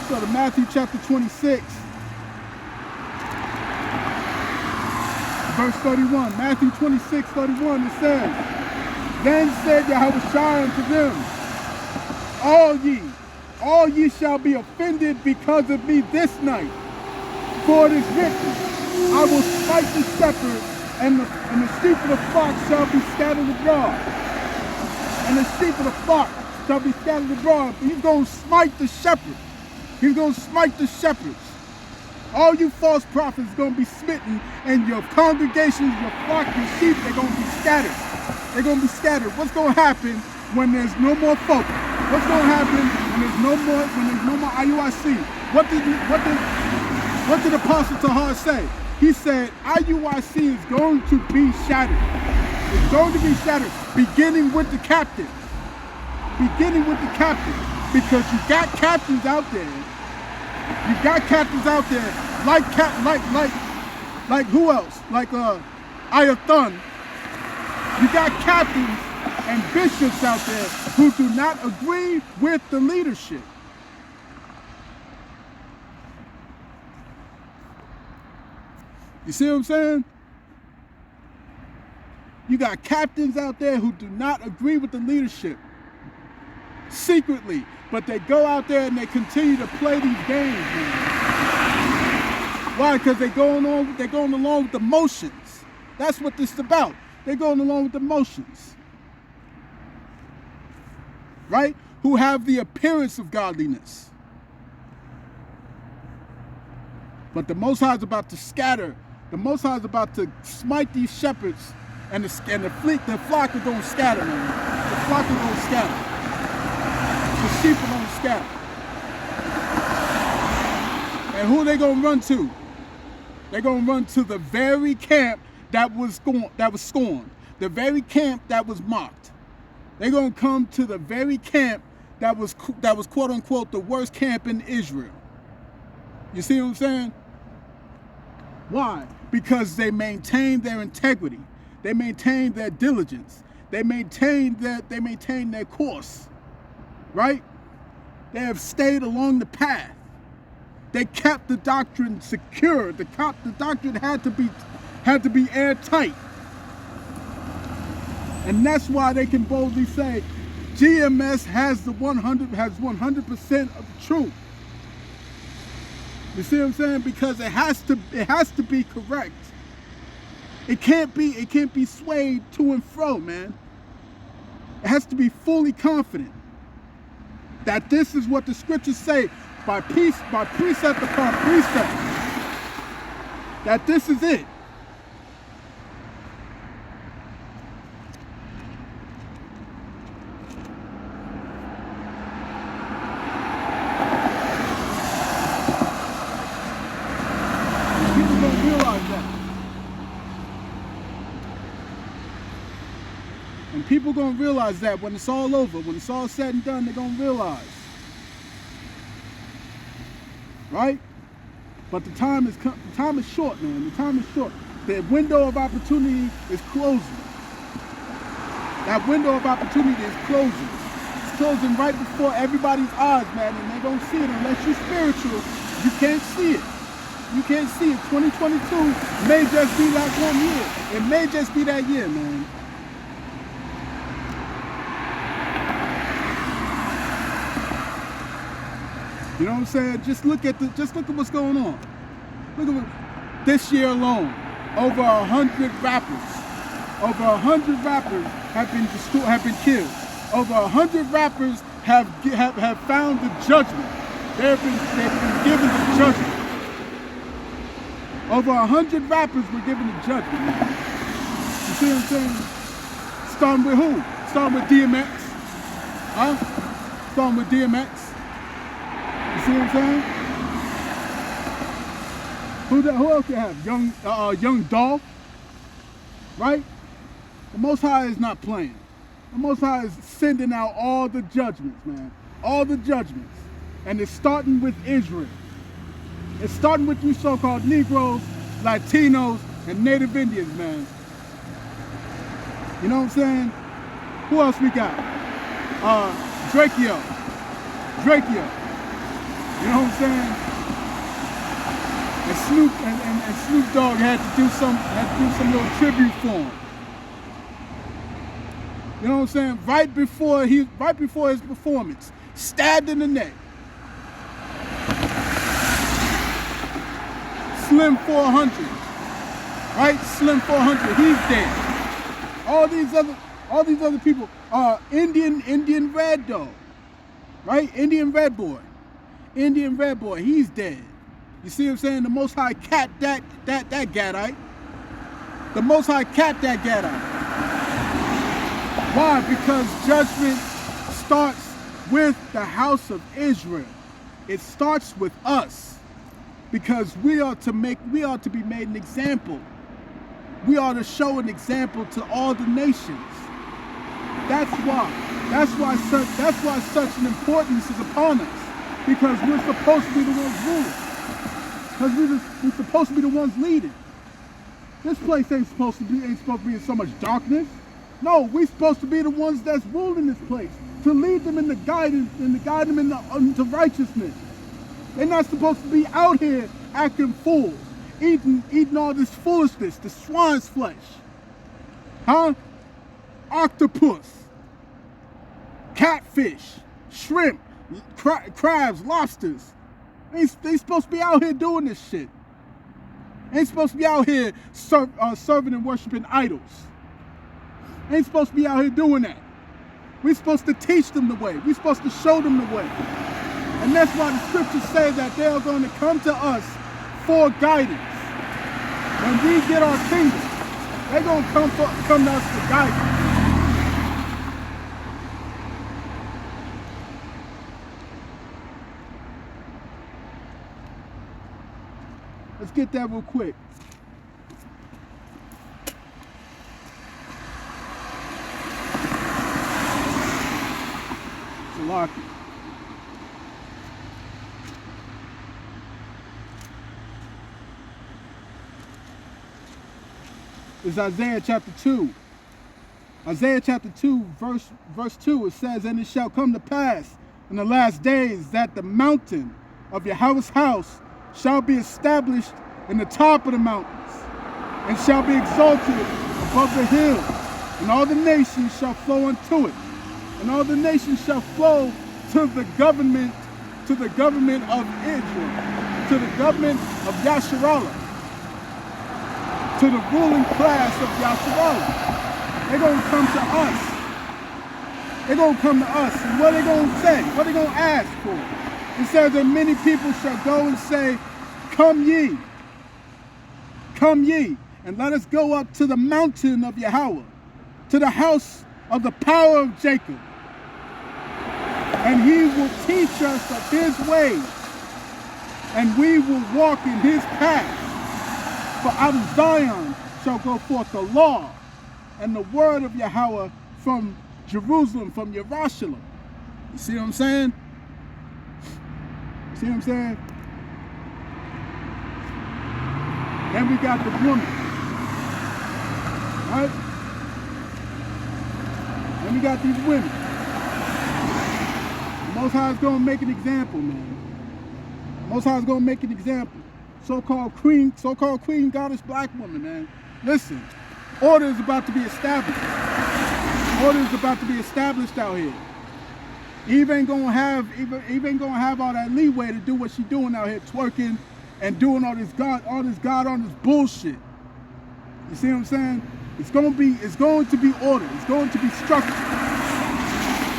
Go to Matthew chapter 26. Verse 31. Matthew 26, 31, it says, Then said Yahawashi unto them, all ye shall be offended because of me this night. For it is written, I will smite the shepherd, and the sheep of the flock shall be scattered abroad. And the sheep of the flock shall be scattered abroad. He's going to smite the shepherd. He's going to smite the shepherds. All you false prophets are going to be smitten, and your congregations, your flock, your sheep, they're going to be scattered. They're going to be scattered. What's going to happen when there's no more folk? What's going to happen when there's no more IUIC? What did Apostle Tahar say? He said, IUIC is going to be shattered. It's going to be shattered, beginning with the captains. Beginning with the captains. Because you got captains out there. You got captains out there like who else? Like Ayathan. You got captains and bishops out there who do not agree with the leadership. You see what I'm saying? You got captains out there who do not agree with the leadership. Secretly. But they go out there and they continue to play these games, man. Why? Because they're going along with the motions. That's what this is about. They're going along with the motions. Right? Who have the appearance of godliness. But the Most High is about to scatter. The Most High is about to smite these shepherds, and the flock are going to scatter, man. The flock are going to scatter. The sheep are going to scatter. And who are they going to run to? They're going to run to the very camp that was scorned. The very camp that was mocked. They're going to come to the very camp that was quote unquote the worst camp in Israel. You see what I'm saying? Why? Because they maintain their integrity. They maintain their diligence. They maintain their course. Right? They have stayed along the path. They kept the doctrine secure. The doctrine had to be airtight. And that's why they can boldly say GMS has 100% of the truth. You see what I'm saying? Because it has to be correct. It can't be swayed to and fro, man. It has to be fully confident that this is what the scriptures say by precept upon precept. That this is it. People don't realize that. And people gonna realize that when it's all over, when it's all said and done, they're gonna realize. Right? But the time is short, man. The time is short. The window of opportunity is closing. That window of opportunity is closing. It's closing right before everybody's eyes, man, and they're gonna see it. Unless you're spiritual, you can't see it. You can't see it. 2022 may just be that 1 year. It may just be that year, man. You know what I'm saying? Just look at what's going on. Look at this year alone. Over 100 rappers. Over 100 rappers have been killed. Over 100 rappers have found the judgment. They've been given the judgment. Over 100 rappers were given a judgment. You see what I'm saying? Starting with who? Starting with DMX. Huh? Starting with DMX. You see what I'm saying? Who else you have? Young Dolph. Right? The Most High is not playing. The Most High is sending out all the judgments, man. All the judgments. And it's starting with Israel. It's starting with you so-called Negroes, Latinos, and Native Indians, man. You know what I'm saying? Who else we got? Drakeo. You know what I'm saying? And Snoop Dogg had to do some little tribute for him. You know what I'm saying? Right before his performance, stabbed in the neck. Slim 400, right? Slim 400, he's dead. All these other people are Indian Red Dog, right? Indian Red Boy, he's dead. You see what I'm saying? The Most High capped that Gadite. The Most High capped that Gadite. Why? Because judgment starts with the house of Israel. It starts with us. Because we are to be made an example. We are to show an example to all the nations. That's why such an importance is upon us. Because we're supposed to be the ones ruling. Because we're supposed to be the ones leading. This place ain't supposed to be in so much darkness. No, we're supposed to be the ones that's ruling this place, to lead them in the guidance and to guide them into righteousness. They're not supposed to be out here acting fools, eating all this foolishness, the swine's flesh. Huh? Octopus, catfish, shrimp, crabs, lobsters. They supposed to be out here doing this shit. They ain't supposed to be out here serving and worshiping idols. They ain't supposed to be out here doing that. We're supposed to teach them the way. We're supposed to show them the way. And that's why the scriptures say that they are going to come to us for guidance. When we get our kingdom, they're going to come to us for guidance. Let's get that real quick. Salaki. It's Isaiah chapter 2. Isaiah chapter 2, verse 2, it says, "And it shall come to pass in the last days that the mountain of Yahweh's house shall be established in the top of the mountains, and shall be exalted above the hills, and all the nations shall flow unto it, and all the nations shall flow to the government of Israel, to the government of Yasharallah, to the ruling class of Yasharallah. They're going to come to us. They're going to come to us. And what are they going to say? What are they going to ask for? It says that many people shall go and say, come ye, and let us go up to the mountain of Yahawah, to the house of the power of Jacob. And he will teach us of his ways, and we will walk in his paths. For out of Zion shall go forth the law and the word of Yahawah from Jerusalem, from Yerushalayim." You see what I'm saying? See what I'm saying? Then we got the woman. Right? Then we got these women. The Most High is going to make an example, man. The Most High is going to make an example. So-called queen goddess black woman, man. Listen, order is about to be established. Order is about to be established out here. Eve ain't gonna have all that leeway to do what she doing out here, twerking and doing all this God bullshit. You see what I'm saying? It's going to be ordered. It's going to be structured.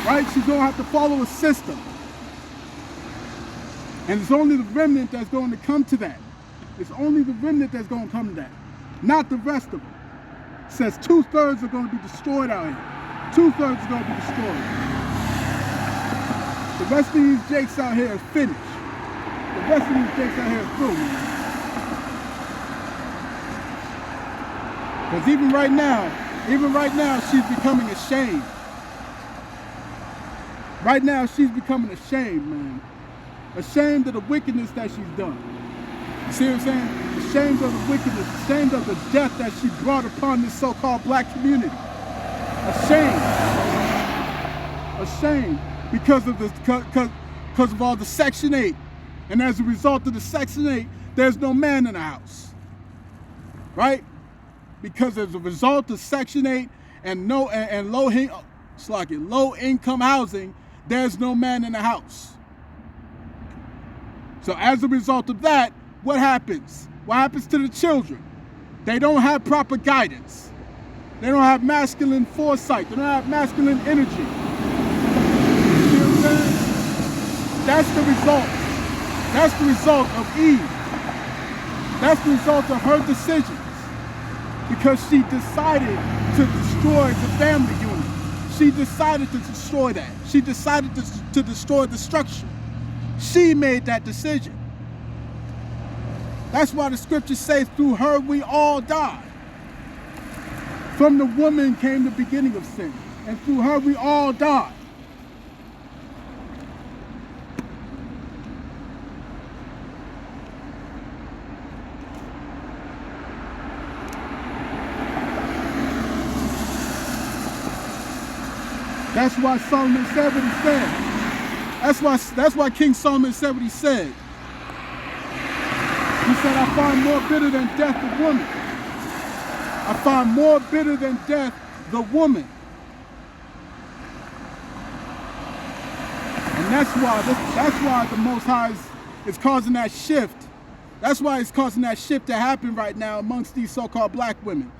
Right? She's gonna have to follow a system. And it's only the remnant that's going to come to that. It's only the remnant that's going to come to that, not the rest of them. It says 2/3 are going to be destroyed out here. 2/3 are going to be destroyed. The rest of these jakes out here is finished. The rest of these jakes out here is through, man. Because even right now, she's becoming ashamed. Right now, she's becoming ashamed, man. Ashamed of the wickedness that she's done. You see what I'm saying? Ashamed of the wickedness, ashamed of the death that she brought upon this so-called black community. Ashamed. Ashamed because of all the Section 8. And as a result of the Section 8, there's no man in the house. Right? Because as a result of Section 8 and low income housing, there's no man in the house. So as a result of that, what happens? What happens to the children? They don't have proper guidance. They don't have masculine foresight. They don't have masculine energy. You see what I'm saying? That's the result. That's the result of Eve. That's the result of her decisions. Because she decided to destroy the family unit. She decided to destroy that. She decided to destroy the structure. She made that decision. That's why the scriptures say, through her we all died. From the woman came the beginning of sin, and through her we all died. That's why Solomon said what he said. That's why King Solomon said what he said. He said, I find more bitter than death the woman. I find more bitter than death the woman. And that's why the Most High is causing that shift. That's why it's causing that shift to happen right now amongst these so-called black women.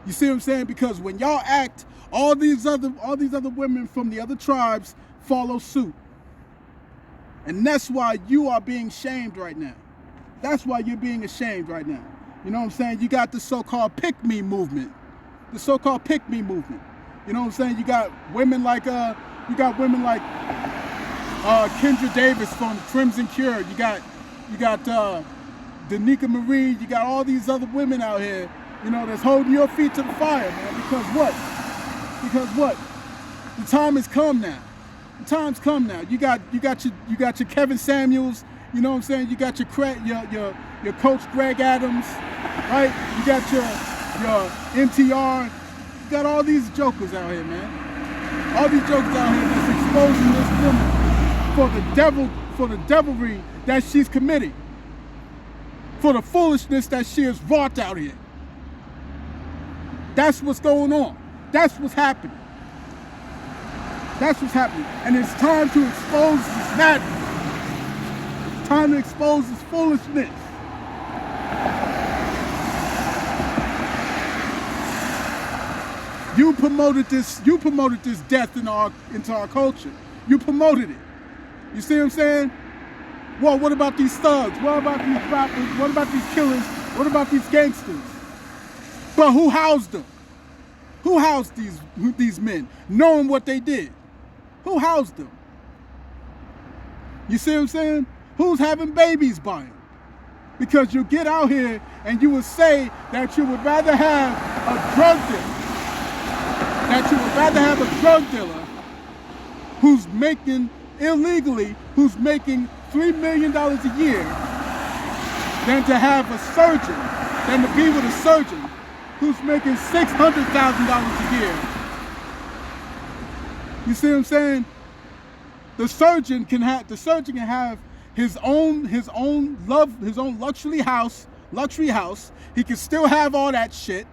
You see what I'm saying? Because when y'all act, all these other women from the other tribes follow suit. And that's why you are being shamed right now. That's why you're being ashamed right now. You know what I'm saying? You got the so-called pick-me movement. The so-called pick-me movement. You know what I'm saying? You got women like Kendra Davis from Crimson Cure. You got Danica Marie. You got all these other women out here, you know, that's holding your feet to the fire, man. Because what? Because what? The time has come now. The time's come now. You got your Kevin Samuels. You know what I'm saying? You got your coach Greg Adams, right? You got your NTR. You got all these jokers out here, man. All these jokers out here that's exposing this woman for the devilry that she's committing, for the foolishness that she has wrought out here. That's what's going on. That's what's happening. That's what's happening. And it's time to expose this madness. It's time to expose this foolishness. You promoted this death into our culture. You promoted it. You see what I'm saying? Well, what about these thugs? What about these rappers? What about these killers? What about these gangsters? But who housed them? Who housed these men, knowing what they did? Who housed them? You see what I'm saying? Who's having babies by them? Because you get out here and you will say that you would rather have a drug dealer, who's making illegally, who's making $3 million a year, than to have a surgeon, than to be with a surgeon who's making $600,000 a year. You see what I'm saying? The surgeon can have his own luxury house. He can still have all that shit.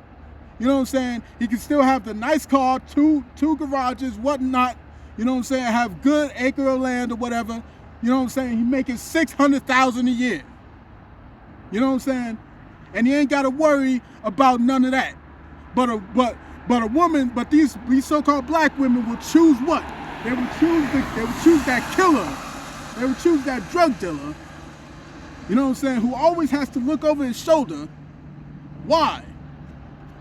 You know what I'm saying? He can still have the nice car, two garages, whatnot. You know what I'm saying? Have good acre of land or whatever. You know what I'm saying? He's making $600,000 a year. You know what I'm saying? And he ain't got to worry about none of that. But these so-called black women will choose what? They would choose that killer. They would choose that drug dealer You know what I'm saying? Who always has to look over his shoulder. Why?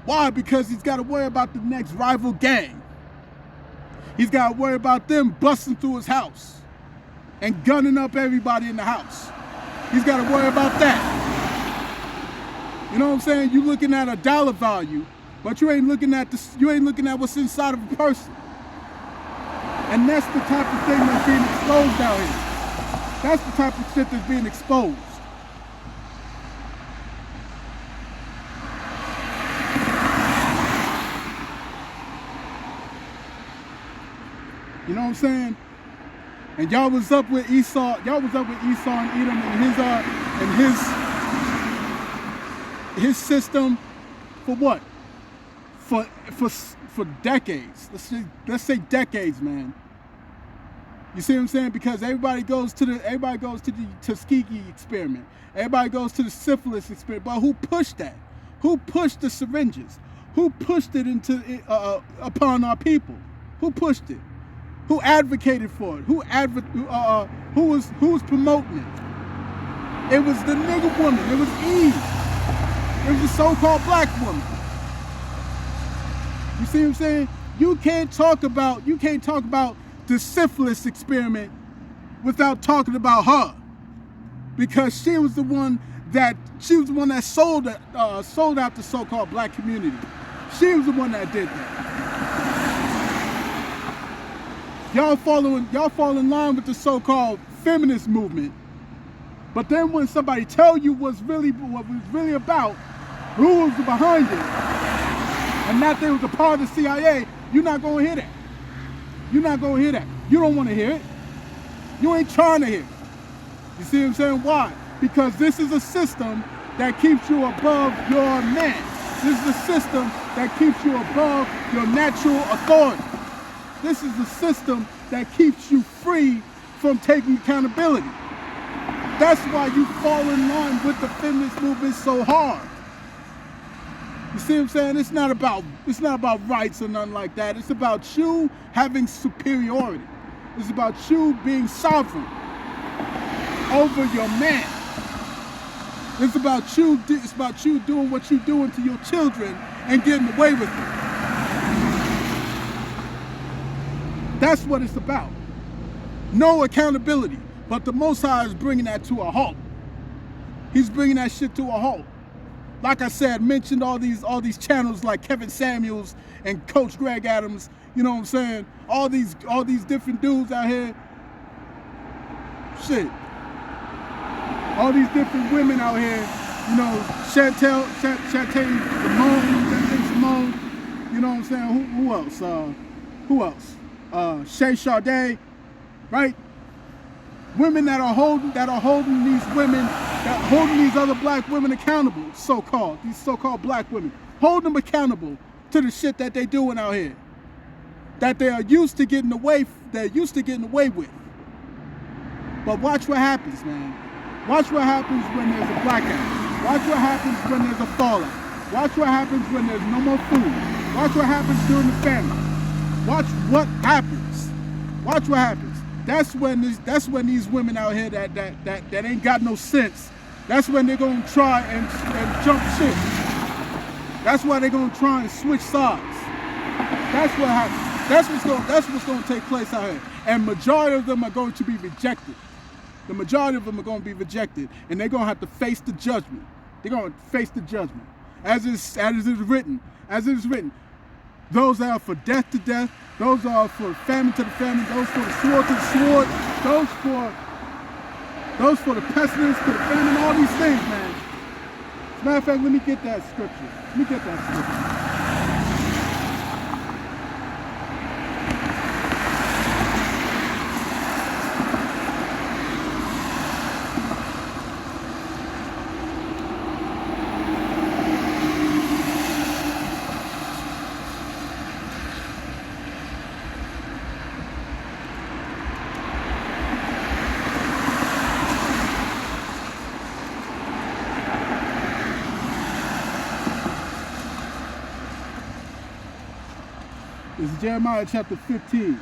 Why? Because he's got to worry about the next rival gang. He's got to worry about them busting through his house and gunning up everybody in the house. He's got to worry about that. You know what I'm saying? You're looking at a dollar value, but you ain't looking at what's inside of a person. And that's the type of thing that's being exposed out here. That's the type of shit that's being exposed. You know what I'm saying? And y'all was up with Esau. Y'all was up with Esau and Edom and his system for what? For decades. Let's say decades, man. You see what I'm saying? Because everybody goes to the Tuskegee experiment. Everybody goes to the syphilis experiment. But who pushed that? Who pushed the syringes? Who pushed it upon our people? Who pushed it? Who advocated for it? Who was promoting it? It was the nigger woman. It was Eve. It was the so-called black woman. You see what I'm saying? You can't talk about the syphilis experiment without talking about her, because she was the one that sold out the so-called black community. She was the one that did that. Y'all fall in line with the so-called feminist movement, but then when somebody tell you what was really about, who was behind it, and that they was a part of the CIA, you're not gonna hear that. You're not gonna hear that. You don't want to hear it. You ain't trying to hear it. You see what I'm saying? Why? Because this is a system that keeps you above your man. This is a system that keeps you above your natural authority. This is a system that keeps you free from taking accountability. That's why you fall in line with the feminist movement so hard. You see what I'm saying? It's not about rights or nothing like that. It's about you having superiority. It's about you being sovereign over your man. It's about you doing what you're doing to your children and getting away with it. That's what it's about. No accountability. But the Most High is bringing that to a halt. He's bringing that shit to a halt. Like I said, mentioned all these channels like Kevin Samuels and Coach Greg Adams. You know what I'm saying? All these different dudes out here. Shit. All these different women out here. You know, Chantel Simone. You know what I'm saying? Who else? Shay Sade, right? Women that are holding these women, that holding these other black women accountable, these so-called black women, hold them accountable to the shit that they doing out here, that they are used to getting away with. But watch what happens, man. Watch what happens when there's a blackout. Watch what happens when there's a fallout. Watch what happens when there's no more food. Watch what happens during the famine. Watch what happens. Watch what happens. That's when these women out here that ain't got no sense. That's when they're gonna try and jump ship. That's why they're gonna try and switch sides. That's what happens. That's what's gonna take place out here. And majority of them are going to be rejected. The majority of them are going to be rejected, and they're gonna have to face the judgment. They're gonna face the judgment, as it is written. As it is written. Those that are for death to death, those are for famine to the famine, those for the sword to the sword, those for the pestilence to the famine, all these things, man. As a matter of fact, let me get that scripture. It's Jeremiah chapter 15.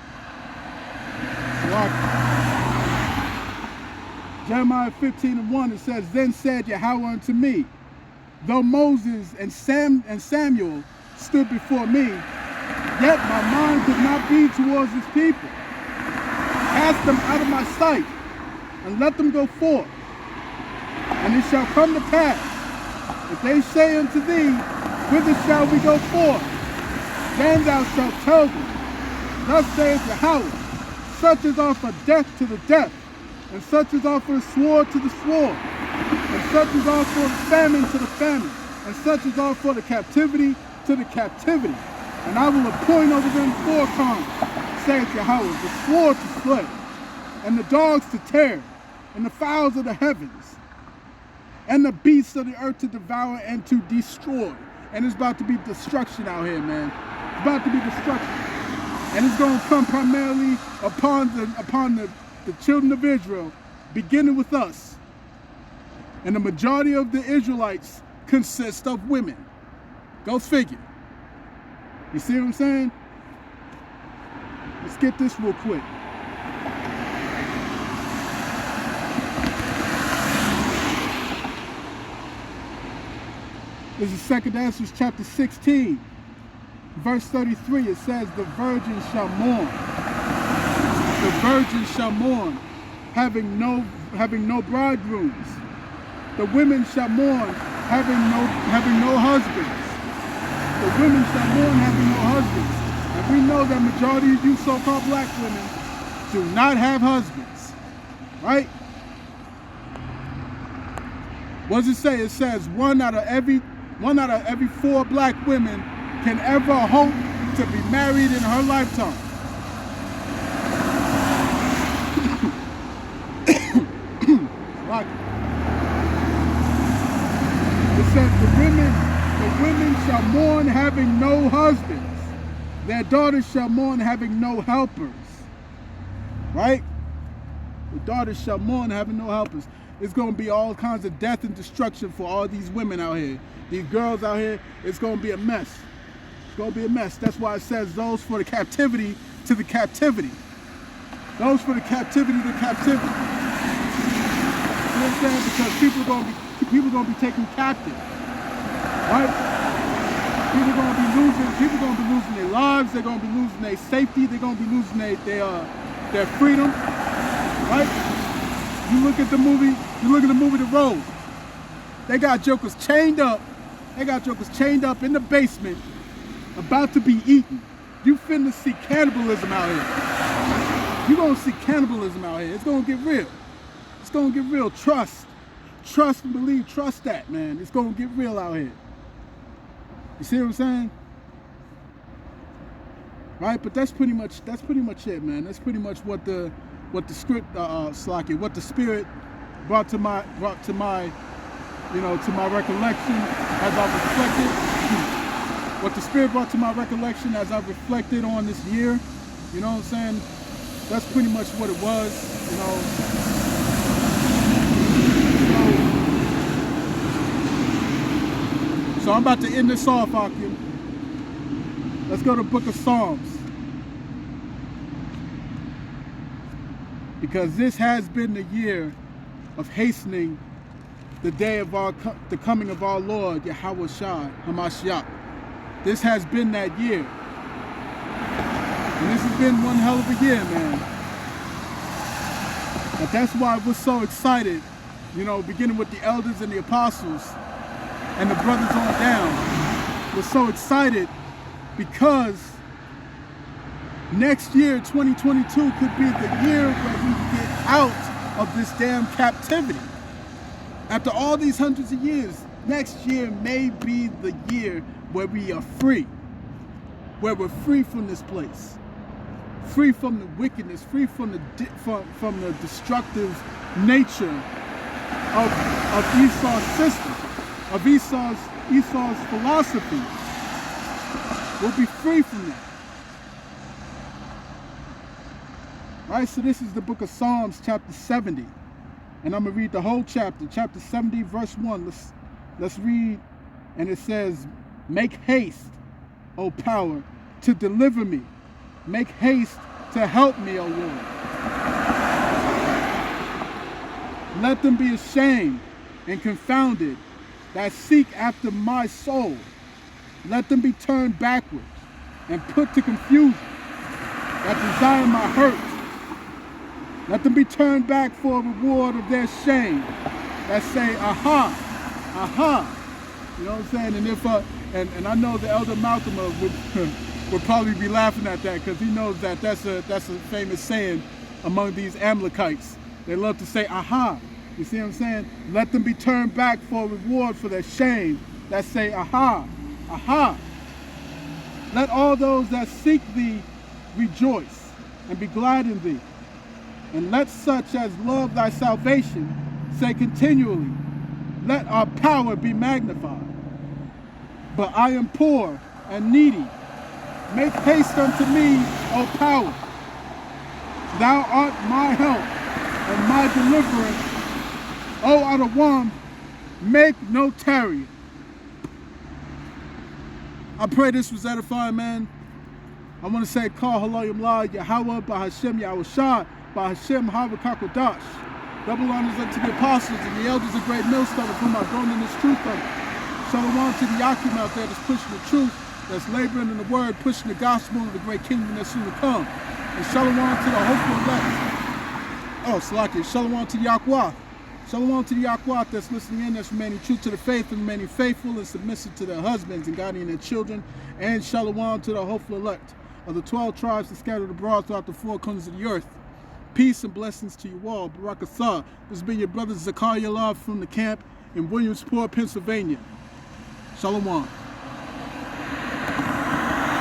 Jeremiah 15:1, it says, Then said Yahweh unto me, Though Moses and Samuel stood before me, yet my mind could not be towards his people. Cast them out of my sight, and let them go forth. And it shall come to pass, if they say unto thee, Whither shall we go forth? Then thou shalt tell them, Thus saith Yahweh, Such as are for death to the death, and such as are for the sword to the sword, and such as are for the famine to the famine, and such as are for the captivity to the captivity. And I will appoint over them 4 kinds, saith Yahweh, the sword to slay, and the dogs to tear, and the fowls of the heavens, and the beasts of the earth to devour and to destroy. And it's about to be destruction out here, man. It's about to be destruction. And it's going to come primarily upon the children of Israel, beginning with us. And the majority of the Israelites consist of women. Go figure. You see what I'm saying? Let's get this real quick. This is 2 Ezra chapter 16, verse 33. It says, The virgin shall mourn. The virgin shall mourn, having no bridegrooms. The women shall mourn, having no husbands. The women shall mourn, having no husbands. And we know that majority of you so-called black women do not have husbands, right? What does it say? It says one out of every 4 black women can ever hope to be married in her lifetime. It says the women shall mourn having no husbands. Their daughters shall mourn having no helpers. Right? The daughters shall mourn having no helpers. It's going to be all kinds of death and destruction for all these women out here. These girls out here, it's going to be a mess. It's going to be a mess. That's why it says those for the captivity to the captivity. Those for the captivity to captivity. You know what I'm saying? Because people are going to be taken captive. Right? People are going to be losing their lives. They're going to be losing their safety. They're going to be losing their freedom. Right? You look at the movie The Road. They got jokers chained up. They got jokers chained up in the basement, about to be eaten. You finna see cannibalism out here. You gonna see cannibalism out here. It's gonna get real. It's gonna get real. Trust and believe. Trust that, man. It's gonna get real out here. You see what I'm saying? Right? But that's pretty much it, man. That's pretty much what the script, what the Spirit brought to my recollection as I reflected. What the Spirit brought to my recollection as I reflected on this year. You know what I'm saying? That's pretty much what it was. You know. So I'm about to end this off, Akim. Let's go to the book of Psalms. Because this has been the year of hastening the day of the coming of our Lord, Yahawah HaMashiach. This has been that year. And this has been one hell of a year, man. But that's why we're so excited, you know, beginning with the elders and the apostles and the brothers on down. We're so excited because next year, 2022, could be the year where we get out of this damn captivity. After all these hundreds of years, next year may be the year where we are free. Where we're free from this place. Free from the wickedness, free from the destructive nature of Esau's system, of Esau's philosophy. We'll be free from that. Alright, so this is the book of Psalms, chapter 70. And I'm going to read the whole chapter. Chapter 70, verse 1. Let's read. And it says, Make haste, O power, to deliver me. Make haste to help me, O Lord. Let them be ashamed and confounded that seek after my soul. Let them be turned backwards and put to confusion that desire my hurt. Let them be turned back for a reward of their shame that say, aha, aha. You know what I'm saying? And if and I know the elder Malcolm would probably be laughing at that, because he knows that that's a famous saying among these Amalekites. They love to say, aha. You see what I'm saying? Let them be turned back for a reward for their shame that say, aha, aha. Let all those that seek thee rejoice and be glad in thee. And let such as love thy salvation say continually, let our power be magnified. But I am poor and needy. Make haste unto me, O power. Thou art my help and my deliverance. O Adawam, make no tarrying. I pray this was edifying, man. I want to say, call Halayim La, Yahawah Bahashem Yahawashi, Bahashem Yahawashi. Double honors unto the apostles and the elders of great millstone, of whom I've grown in this truth of it. Shalom to the Yakim out there that's pushing the truth, that's laboring in the word, pushing the gospel of the great kingdom that's soon to come. And shalom to the hopeful elect. Oh, Salaki, shalom to the Yahweh. Shalom to the Yahweh that's listening in, that's remaining true to the faith and remaining faithful and submissive to their husbands and guiding their children. And shalom to the hopeful elect of the 12 tribes that scattered abroad throughout the four corners of the earth. Peace and blessings to you all. Barakasah. This has been your brother Zakaria Love from the camp in Williamsport, Pennsylvania. Shalom.